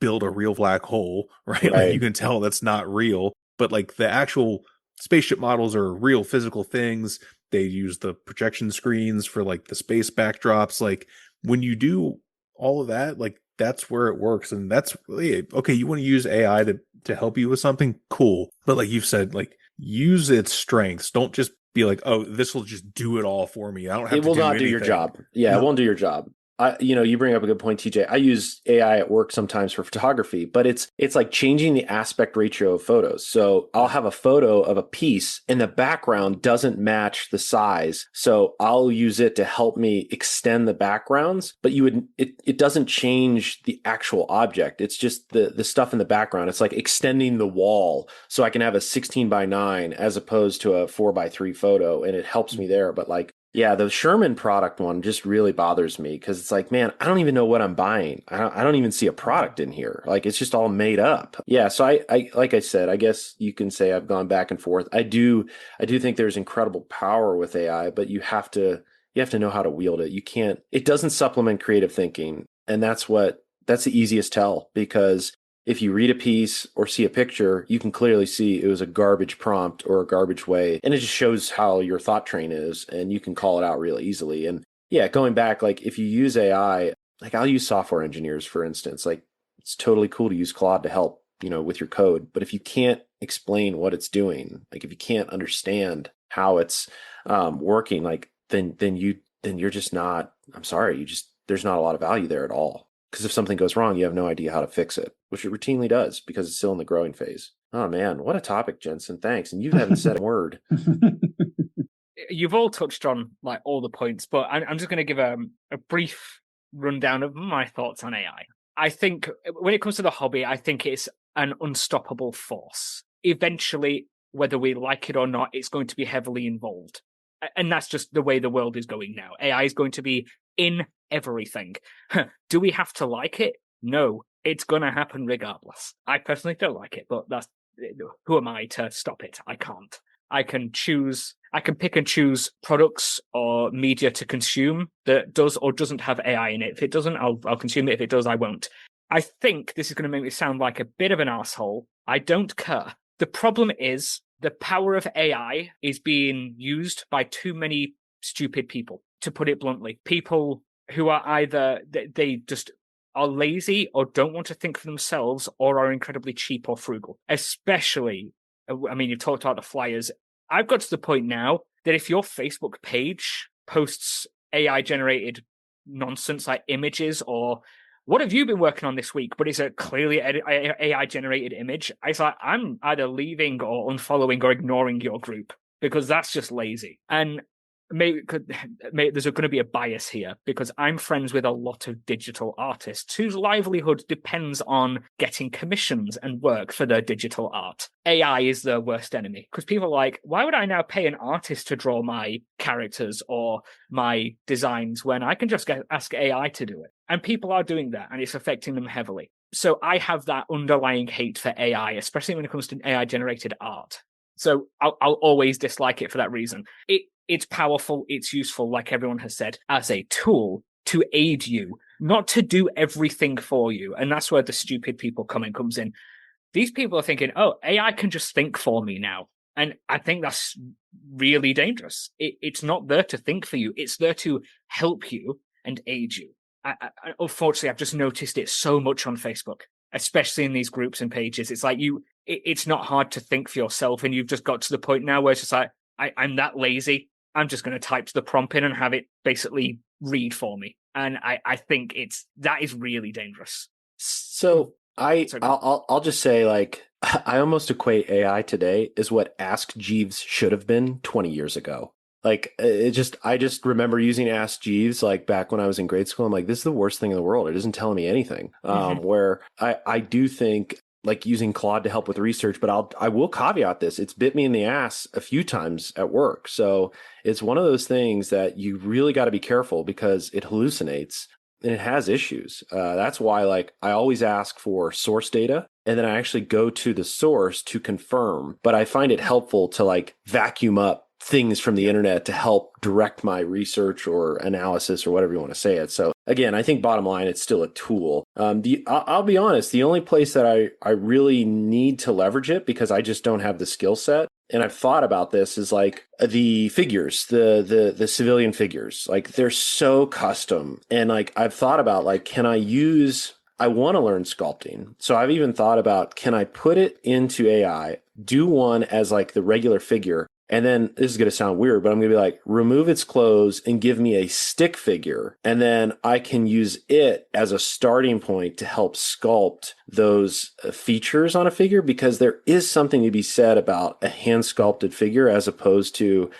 build a real black hole, right? Like, you can tell that's not real, but like the actual spaceship models are real physical things. They use the projection screens for like the space backdrops. Like, when you do all of that, like, that's where it works. And that's really, okay, you want to use AI to help you with something, cool. But like you've said, like, use its strengths. Don't just be like, oh, this will just do it all for me. I don't have to do anything. It will not do your job. Yeah, it won't do your job. You bring up a good point, TJ. I use AI at work sometimes for photography, but it's like changing the aspect ratio of photos. So I'll have a photo of a piece and the background doesn't match the size. So I'll use it to help me extend the backgrounds, but it doesn't change the actual object. It's just the stuff in the background. It's like extending the wall so I can have a 16:9 as opposed to a 4:3 photo, and it helps me there. But like, yeah, the Sherman product one just really bothers me because it's like, man, I don't even know what I'm buying. I don't even see a product in here. Like, it's just all made up. Yeah, so I like I said, I guess you can say I've gone back and forth. I do think there's incredible power with AI, but you have to know how to wield it. It doesn't supplement creative thinking, and that's the easiest tell, because if you read a piece or see a picture, you can clearly see it was a garbage prompt or a garbage way. And it just shows how your thought train is, and you can call it out real easily. And yeah, going back, like, if you use AI, like, I'll use software engineers, for instance. Like, it's totally cool to use Claude to help, with your code. But if you can't explain what it's doing, like if you can't understand how it's working, like then you're just not, I'm sorry, there's not a lot of value there at all. Because if something goes wrong, you have no idea how to fix it, which it routinely does because it's still in the growing phase. Oh man, what a topic, Jensen. Thanks. And you haven't said a word. You've all touched on like all the points, but I'm just going to give a brief rundown of my thoughts on AI. I think when it comes to the hobby, I think it's an unstoppable force. Eventually, whether we like it or not, it's going to be heavily involved. And that's just the way the world is going now. AI is going to be in everything. Do we have to like it? No, it's going to happen regardless. I personally don't like it, but who am I to stop it? I can't. I can pick and choose products or media to consume that does or doesn't have AI in it. If it doesn't, I'll consume it. If it does, I won't. I think this is going to make me sound like a bit of an asshole. I don't care. The problem is the power of AI is being used by too many stupid people, to put it bluntly. People who are either, they just are lazy or don't want to think for themselves or are incredibly cheap or frugal. Especially, I mean, you've talked about the flyers. I've got to the point now that if your Facebook page posts AI-generated nonsense like images or what have you been working on this week, but it's a clearly AI-generated image, I'm either leaving or unfollowing or ignoring your group because that's just lazy. And maybe there's going to be a bias here because I'm friends with a lot of digital artists whose livelihood depends on getting commissions and work for their digital art. AI is their worst enemy because people are like, why would I now pay an artist to draw my characters or my designs when I can just ask AI to do it? And people are doing that and it's affecting them heavily. So I have that underlying hate for AI, especially when it comes to AI generated art. So I'll always dislike it for that reason. It's powerful, it's useful, like everyone has said, as a tool to aid you, not to do everything for you. And that's where the stupid people comes in. These people are thinking, oh, AI can just think for me now. And I think that's really dangerous. It's not there to think for you. It's there to help you and aid you. Unfortunately, I've just noticed it so much on Facebook, especially in these groups and pages. It's like it's not hard to think for yourself. And you've just got to the point now where it's just like, I'm that lazy. I'm just going to type the prompt in and have it basically read for me. And I think that is really dangerous. So I'll just say, like, I almost equate AI today is what Ask Jeeves should have been 20 years ago. Like, I just remember using Ask Jeeves, like back when I was in grade school. I'm like, this is the worst thing in the world. It isn't telling me anything. Where I do think, like, using Claude to help with research, but I will caveat this. It's bit me in the ass a few times at work. So it's one of those things that you really got to be careful because it hallucinates and it has issues. That's why, like, I always ask for source data and then I actually go to the source to confirm, but I find it helpful to like vacuum up things from the internet to help direct my research or analysis or whatever you want to say it. So again, I think bottom line, it's still a tool. I'll be honest, the only place that I really need to leverage it because I just don't have the skill set. And I've thought about this is like the figures, the civilian figures, like they're so custom. And like, I've thought about like, I want to learn sculpting. So I've even thought about, can I put it into AI, do one as like the regular figure, and then this is going to sound weird, but I'm going to be like, remove its clothes and give me a stick figure. And then I can use it as a starting point to help sculpt those features on a figure, because there is something to be said about a hand sculpted figure as opposed to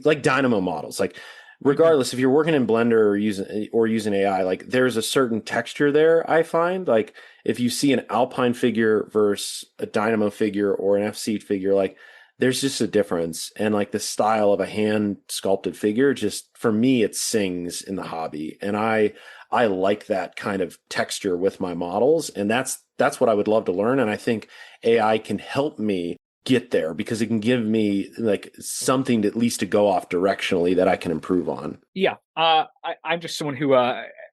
like dynamo models. Like, regardless if you're working in Blender or using AI, like there's a certain texture there. I find like if you see an Alpine figure versus a Dynamo figure or an FC figure, like there's just a difference. And like the style of a hand sculpted figure, just for me, it sings in the hobby. And I like that kind of texture with my models. And that's what I would love to learn. And I think AI can help me get there because it can give me like something to, at least to go off directionally that I can improve on. Yeah. I'm just someone who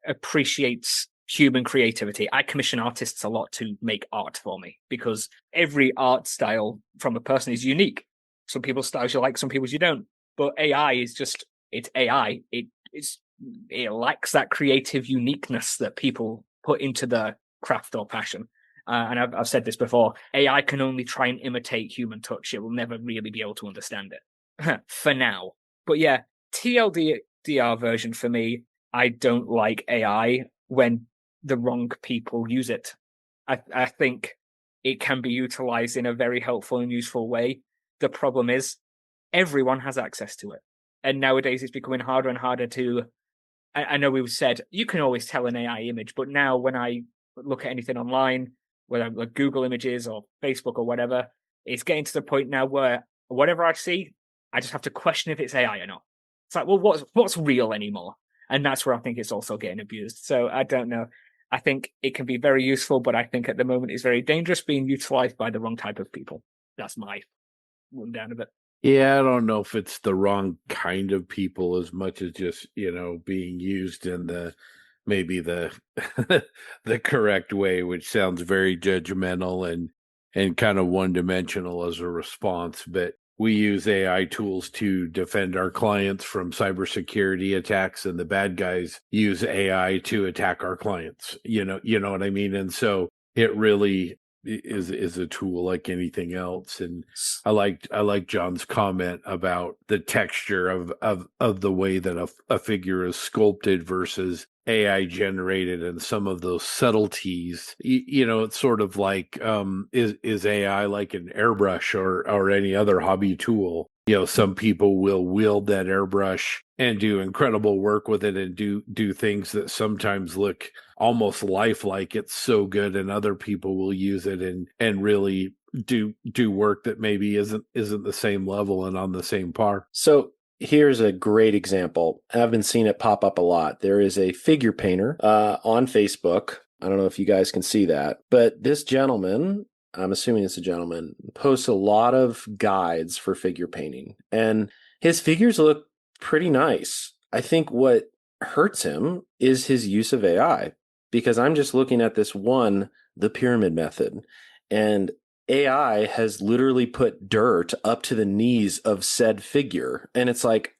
appreciates human creativity. I commission artists a lot to make art for me because every art style from a person is unique. Some people's styles you like, some people's you don't. But AI is just, it's AI. It lacks that creative uniqueness that people put into their craft or passion. and I've said this before, AI can only try and imitate human touch. It will never really be able to understand it for now. But yeah, TLDR version for me, I don't like AI when the wrong people use it. I think it can be utilized in a very helpful and useful way. The problem is everyone has access to it. And nowadays it's becoming harder and harder to... I know we've said you can always tell an AI image, but now when I look at anything online, whether like Google Images or Facebook or whatever, it's getting to the point now where whatever I see, I just have to question if it's AI or not. It's like, well, what's real anymore? And that's where I think it's also getting abused. So I don't know. I think it can be very useful, but I think at the moment it's very dangerous being utilized by the wrong type of people. That's my rundown of it. Yeah, I don't know if it's the wrong kind of people as much as just, being used in maybe the the correct way, which sounds very judgmental and kind of one-dimensional as a response. But we use AI tools to defend our clients from cybersecurity attacks, and the bad guys use AI to attack our clients. You know what I mean? And so it really is a tool like anything else. And I like John's comment about the texture of the way that a figure is sculpted versus AI generated, and some of those subtleties. It's sort of like is AI like an airbrush or any other hobby tool? Some people will wield that airbrush and do incredible work with it and do things that sometimes look almost lifelike. It's so good, and other people will use it and really do work that maybe isn't the same level and on the same par. So here's a great example. I've been seeing it pop up a lot. There is a figure painter on Facebook. I don't know if you guys can see that, but this gentleman, I'm assuming it's a gentleman, posts a lot of guides for figure painting, and his figures look pretty nice. I think what hurts him is his use of AI, because I'm just looking at this one, the pyramid method, and AI has literally put dirt up to the knees of said figure. And it's like,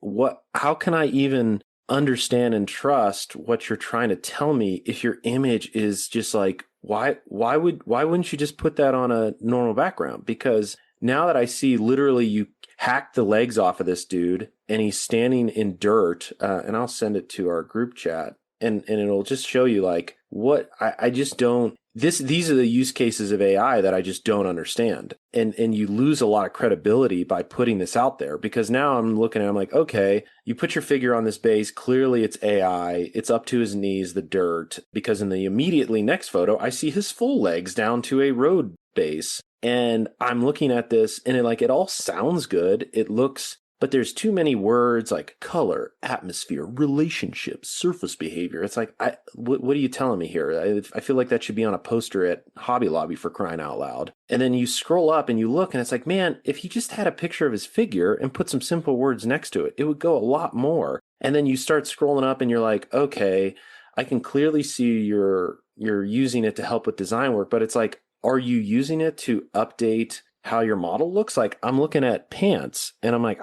how can I even understand and trust what you're trying to tell me if your image is just like, why wouldn't you just put that on a normal background? Because now that I see literally you hack the legs off of this dude and he's standing in dirt, and I'll send it to our group chat, and it'll just show you like what I just don't. These are the use cases of AI that I just don't understand. And you lose a lot of credibility by putting this out there, because now I'm looking at it, I'm like, okay, you put your figure on this base, clearly it's AI, it's up to his knees, the dirt, because in the immediately next photo, I see his full legs down to a road base. And I'm looking at this and it all sounds good. It looks, but there's too many words like color, atmosphere, relationship, surface behavior. It's like, what are you telling me here? I feel like that should be on a poster at Hobby Lobby, for crying out loud. And then you scroll up and you look and it's like, man, if he just had a picture of his figure and put some simple words next to it, it would go a lot more. And then you start scrolling up and you're like, okay, I can clearly see you're using it to help with design work, but it's like, are you using it to update how your model looks? Like, I'm looking at pants and I'm like,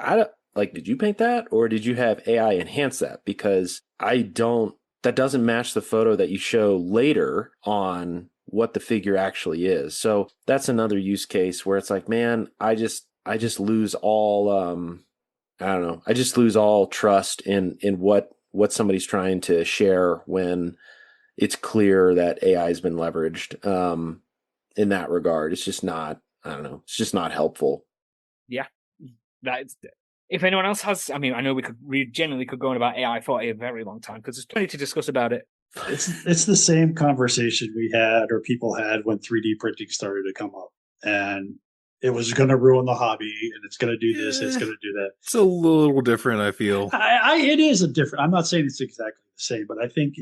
did you paint that, or did you have AI enhance that? Because that doesn't match the photo that you show later on what the figure actually is. So that's another use case where it's like, man, I just lose all, I don't know. I just lose all trust in what somebody's trying to share when it's clear that AI has been leveraged. In that regard, it's just not, I don't know, it's just not helpful. Yeah. If anyone else has, I mean, I know we generally could go on about AI for a very long time because there's plenty to discuss about it. It's the same conversation we had, or people had, when 3D printing started to come up, and it was going to ruin the hobby, and it's going to do this, it's going to do that. It's a little different, I feel. It is a different. I'm not saying it's exactly the same, but I think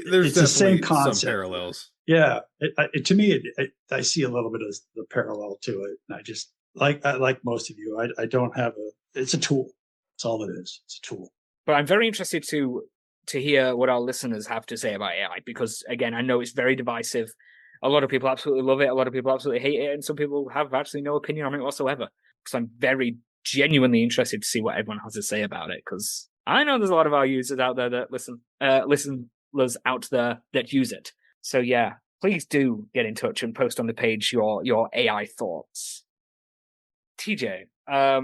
there's the same concept. Some parallels. Yeah, to me, I see a little bit of the parallel to it, and I just like most of you. I don't have it's a tool. That's all it is. It's a tool. But I'm very interested to hear what our listeners have to say about AI, because again, I know it's very divisive. A lot of people absolutely love it. A lot of people absolutely hate it. And some people have actually no opinion on it whatsoever. So I'm very genuinely interested to see what everyone has to say about it, because I know there's a lot of our users out there that listeners out there that use it. So yeah, please do get in touch and post on the page your AI thoughts. TJ, why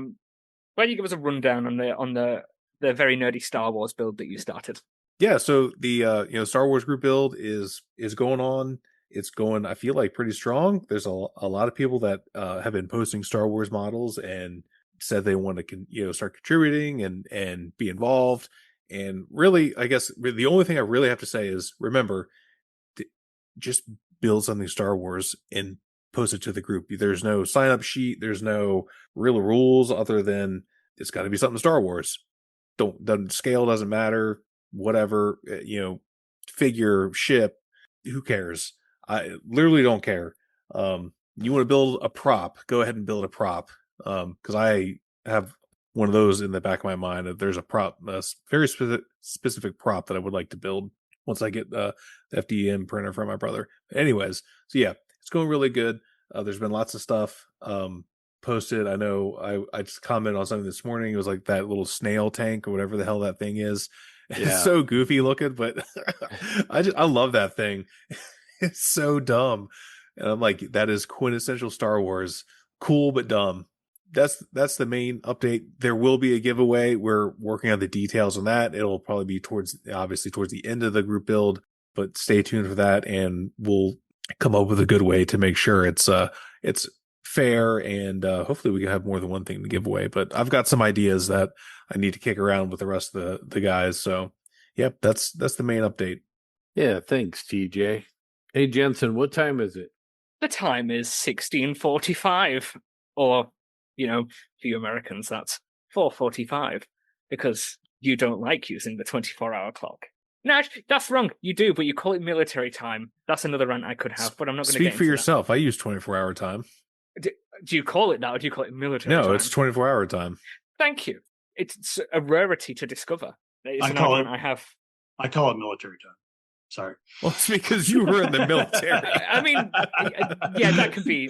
don't you give us a rundown on the very nerdy Star Wars build that you started? Yeah, so the Star Wars group build is going on. It's going, I feel like, pretty strong. There's a lot of people that have been posting Star Wars models and said they want to start contributing and be involved. And really, I guess the only thing I really have to say is remember, just build something Star Wars and post it to the group. There's no sign up sheet. There's no real rules other than it's got to be something Star Wars. Doesn't scale, doesn't matter. Whatever, figure, ship, who cares? I literally don't care. You want to build a prop, go ahead and build a prop. Because I have one of those in the back of my mind that there's a very specific prop that I would like to build once I get the FDM printer from my brother. Anyways, so yeah, it's going really good. There's been lots of stuff posted. I know I just commented on something this morning. It was like that little snail tank or whatever the hell that thing is. Yeah. It's so goofy looking, but I love that thing. It's so dumb. And I'm like, that is quintessential Star Wars. Cool, but dumb. That's the main update. There will be a giveaway. We're working on the details on that. It'll probably be towards the end of the group build, but stay tuned for that. And we'll come up with a good way to make sure it's fair, and hopefully we can have more than one thing to give away. But I've got some ideas that I need to kick around with the rest of the guys. So yep, that's the main update. Yeah, thanks, TJ. Hey Jensen, what time is it? The time is 16:45, or for you Americans that's 4:45, because you don't like using the 24-hour clock. No, that's wrong. You do, but you call it military time. That's another rant I could have, but I'm not going to speak for yourself. That. I use 24-hour time. Do you call it that, or do you call it military time? No, it's 24-hour time. Thank you. It's a rarity to discover. I call it military time. Sorry. Well, it's because you were in the military. I mean, yeah, that could be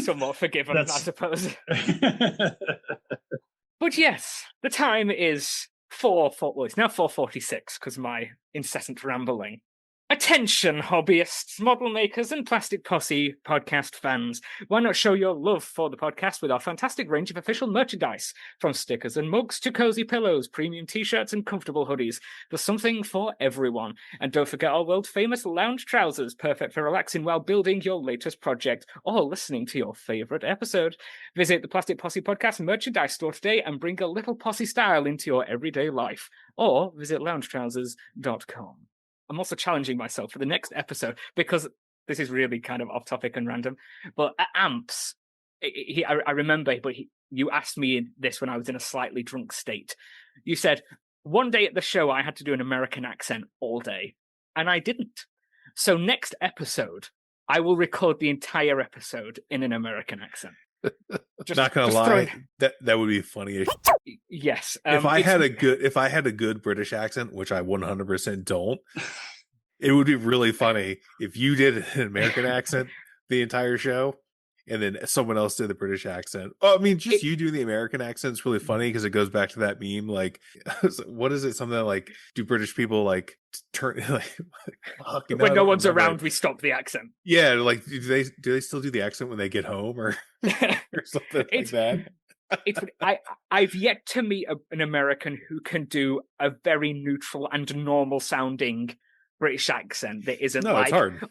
somewhat forgiven, I suppose. But yes, the time is it's now 4:46 because my incessant rambling. Attention, hobbyists, model makers, and Plastic Posse podcast fans. Why not show your love for the podcast with our fantastic range of official merchandise? From stickers and mugs to cozy pillows, premium t-shirts, and comfortable hoodies. There's something for everyone. And don't forget our world-famous lounge trousers, perfect for relaxing while building your latest project or listening to your favorite episode. Visit the Plastic Posse podcast merchandise store today and bring a little posse style into your everyday life. Or visit loungetrousers.com. I'm also challenging myself for the next episode, because this is really kind of off topic and random, but at Amps, I remember, but you asked me this when I was in a slightly drunk state. You said, one day at the show, I had to do an American accent all day, and I didn't. So next episode, I will record the entire episode in an American accent. Not gonna lie, that would be funny. Yes, if I had a good British accent, which I 100% don't, it would be really funny if you did an American accent the entire show, and then someone else did the British accent. Oh, I mean, you doing the American accent is really funny because it goes back to that meme. Like, what is it? Something like, do British people like turn like when no one's around, we stop the accent? Yeah, like do they still do the accent when they get home or something like that? I've yet to meet an American who can do a very neutral and normal sounding British accent that isn't it's hard.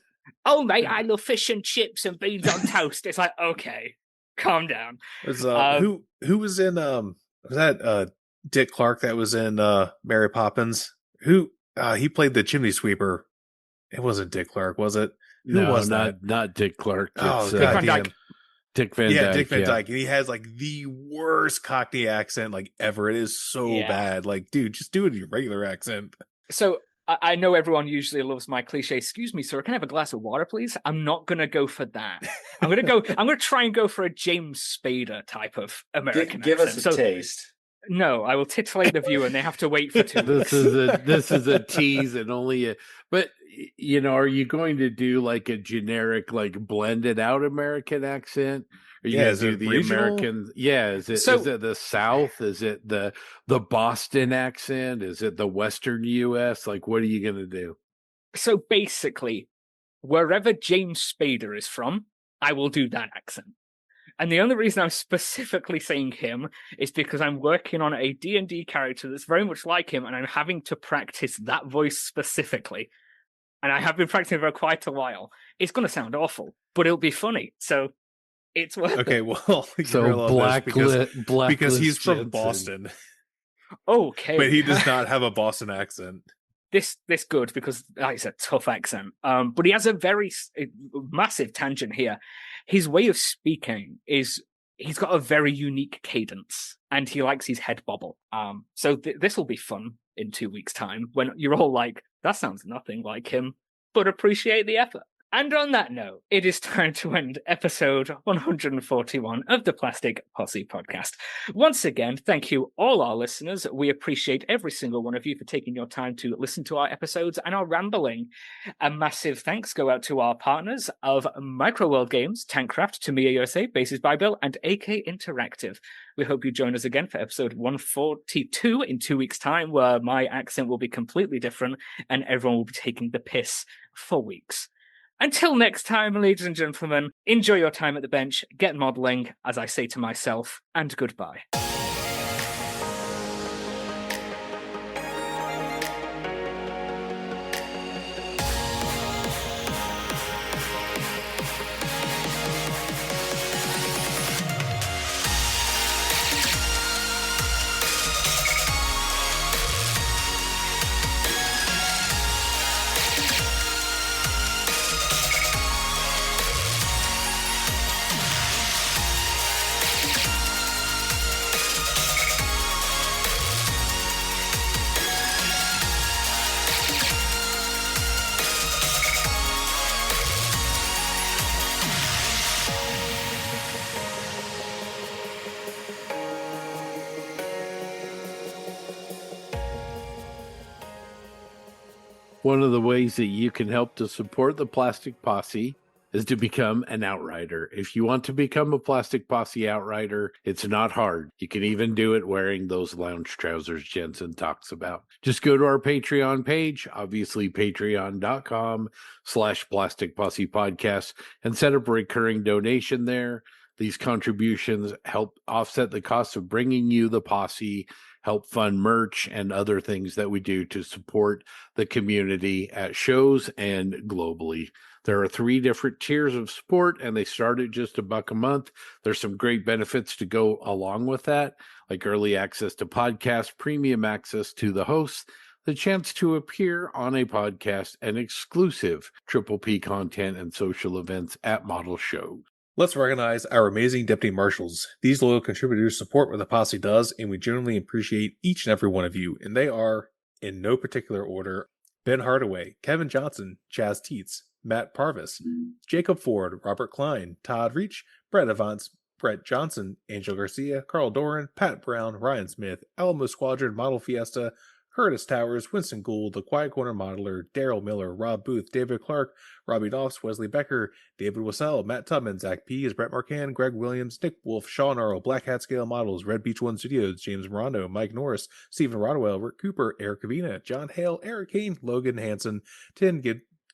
Oh mate, I love fish and chips and beans on toast. It's like, okay, calm down. Who was in was that Dick Clark that was in Mary Poppins? Who he played the chimney sweeper. It wasn't Dick Clark, was it? Who was that? Not Dick Clark. Oh, it's, Dick Van Dyke. Dick Van Dyke. Dick Van Dyke. And he has like the worst Cockney accent like ever. It is so bad. Like, dude, just do it in your regular accent. So I know everyone usually loves my cliche, excuse me, sir, can I have a glass of water, please? I'm not going to go for that. I'm going to try and go for a James Spader type of American Give accent. us a taste. No, I will titillate the viewer and they have to wait for 2 minutes. This is a tease and but are you going to do like a generic, like blended out American accent? Are you going to do the regional? American? Yeah, is it the South? Is it the Boston accent? Is it the Western U.S.? Like, what are you going to do? So basically, wherever James Spader is from, I will do that accent. And the only reason I'm specifically saying him is because I'm working on a D&D character that's very much like him, and I'm having to practice that voice specifically. And I have been practicing for quite a while. It's going to sound awful, but it'll be funny. So it's worth Okay, it. well, So because he's from Jensen. Boston, Okay. but he does not have a Boston accent. This good because it's a tough accent. But he has a very massive tangent here. His way of speaking is he's got a very unique cadence, and he likes his head bobble. So this will be fun in 2 weeks' time when you're all like, that sounds nothing like him, but appreciate the effort. And on that note, it is time to end episode 141 of the Plastic Posse podcast. Once again, thank you all our listeners. We appreciate every single one of you for taking your time to listen to our episodes and our rambling. A massive thanks go out to our partners of Microworld Games, Tankcraft, Tamiya USA, Bases by Bill, and AK Interactive. We hope you join us again for episode 142 in 2 weeks' time, where my accent will be completely different and everyone will be taking the piss for weeks. Until next time, ladies and gentlemen, enjoy your time at the bench, get modelling, as I say to myself, and goodbye. One of the ways that you can help to support the Plastic Posse is to become an outrider. If you want to become a Plastic Posse outrider, it's not hard. You can even do it wearing those lounge trousers Jensen talks about. Just go to our Patreon page, obviously patreon.com/Plastic Posse podcast, and set up a recurring donation there. These contributions help offset the cost of bringing you the posse, help fund merch and other things that we do to support the community at shows and globally. There are 3 different tiers of support, and they start at just $1 a month. There's some great benefits to go along with that, like early access to podcasts, premium access to the hosts, the chance to appear on a podcast, and exclusive Triple P content and social events at model shows. Let's recognize our amazing deputy marshals. These loyal contributors support what the posse does, and we genuinely appreciate each and every one of you. And they are, in no particular order, Ben Hardaway, Kevin Johnson, Chaz Teets, Matt Parvis, Jacob Ford, Robert Klein, Todd Reach, Brett Evans, Brett Johnson, Angel Garcia, Carl Doran, Pat Brown, Ryan Smith, Alamo Squadron, Model Fiesta, Curtis Towers, Winston Gould, The Quiet Corner Modeler, Daryl Miller, Rob Booth, David Clark, Robbie Doffs, Wesley Becker, David Wassell, Matt Tubman, Zach Pease, Brett Marcan, Greg Williams, Nick Wolf, Sean Earl, Black Hat Scale Models, Red Beach One Studios, James Morando, Mike Norris, Stephen Rodwell, Rick Cooper, Eric Kavina, John Hale, Eric Kane, Logan Hansen, Tin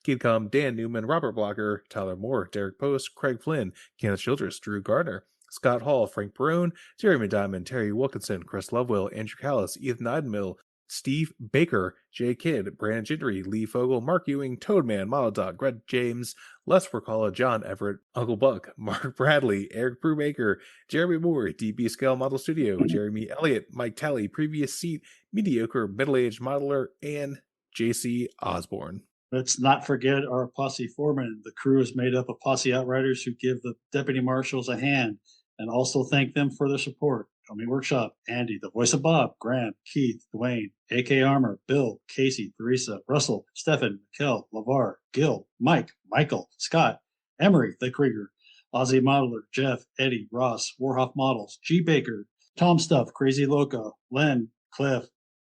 Kidcom, Dan Newman, Robert Blocker, Tyler Moore, Derek Post, Craig Flynn, Kenneth Childress, Drew Gardner, Scott Hall, Frank Barone, Jeremy Diamond, Terry Wilkinson, Chris Lovewell, Andrew Callis, Ethan Idenmill, Steve Baker, Jay Kidd, Brandon Gindry, Lee Fogel, Mark Ewing, Toadman, Monodot, Greg James, Les Percala, John Everett, Uncle Buck, Mark Bradley, Eric Brubaker, Jeremy Moore, DB Scale Model Studio, Jeremy Elliott, Mike Talley, Previous Seat, Mediocre Middle-Aged Modeler, and JC Osborne. Let's not forget our posse foreman. The crew is made up of posse outriders who give the deputy marshals a hand, and also thank them for their support. Comey Workshop, Andy, the voice of Bob, Graham, Keith, Dwayne, AK Armor, Bill, Casey, Theresa, Russell, Stefan, Mikkel, LeVar, Gil, Mike, Michael, Scott, Emery, the Krieger, Ozzy Modeler, Jeff, Eddie, Ross, Warhoff Models, G. Baker, Tom Stuff, Crazy Loco, Len, Cliff,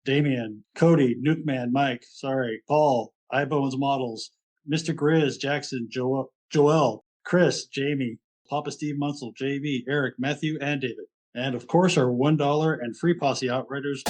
Damian, Cody, Nukeman, Mike, Paul, iBones Models, Mr. Grizz, Jackson, Joel, Chris, Jamie, Papa Steve Munsell, JV, Eric, Matthew, and David. And of course, our $1 and free posse outriders.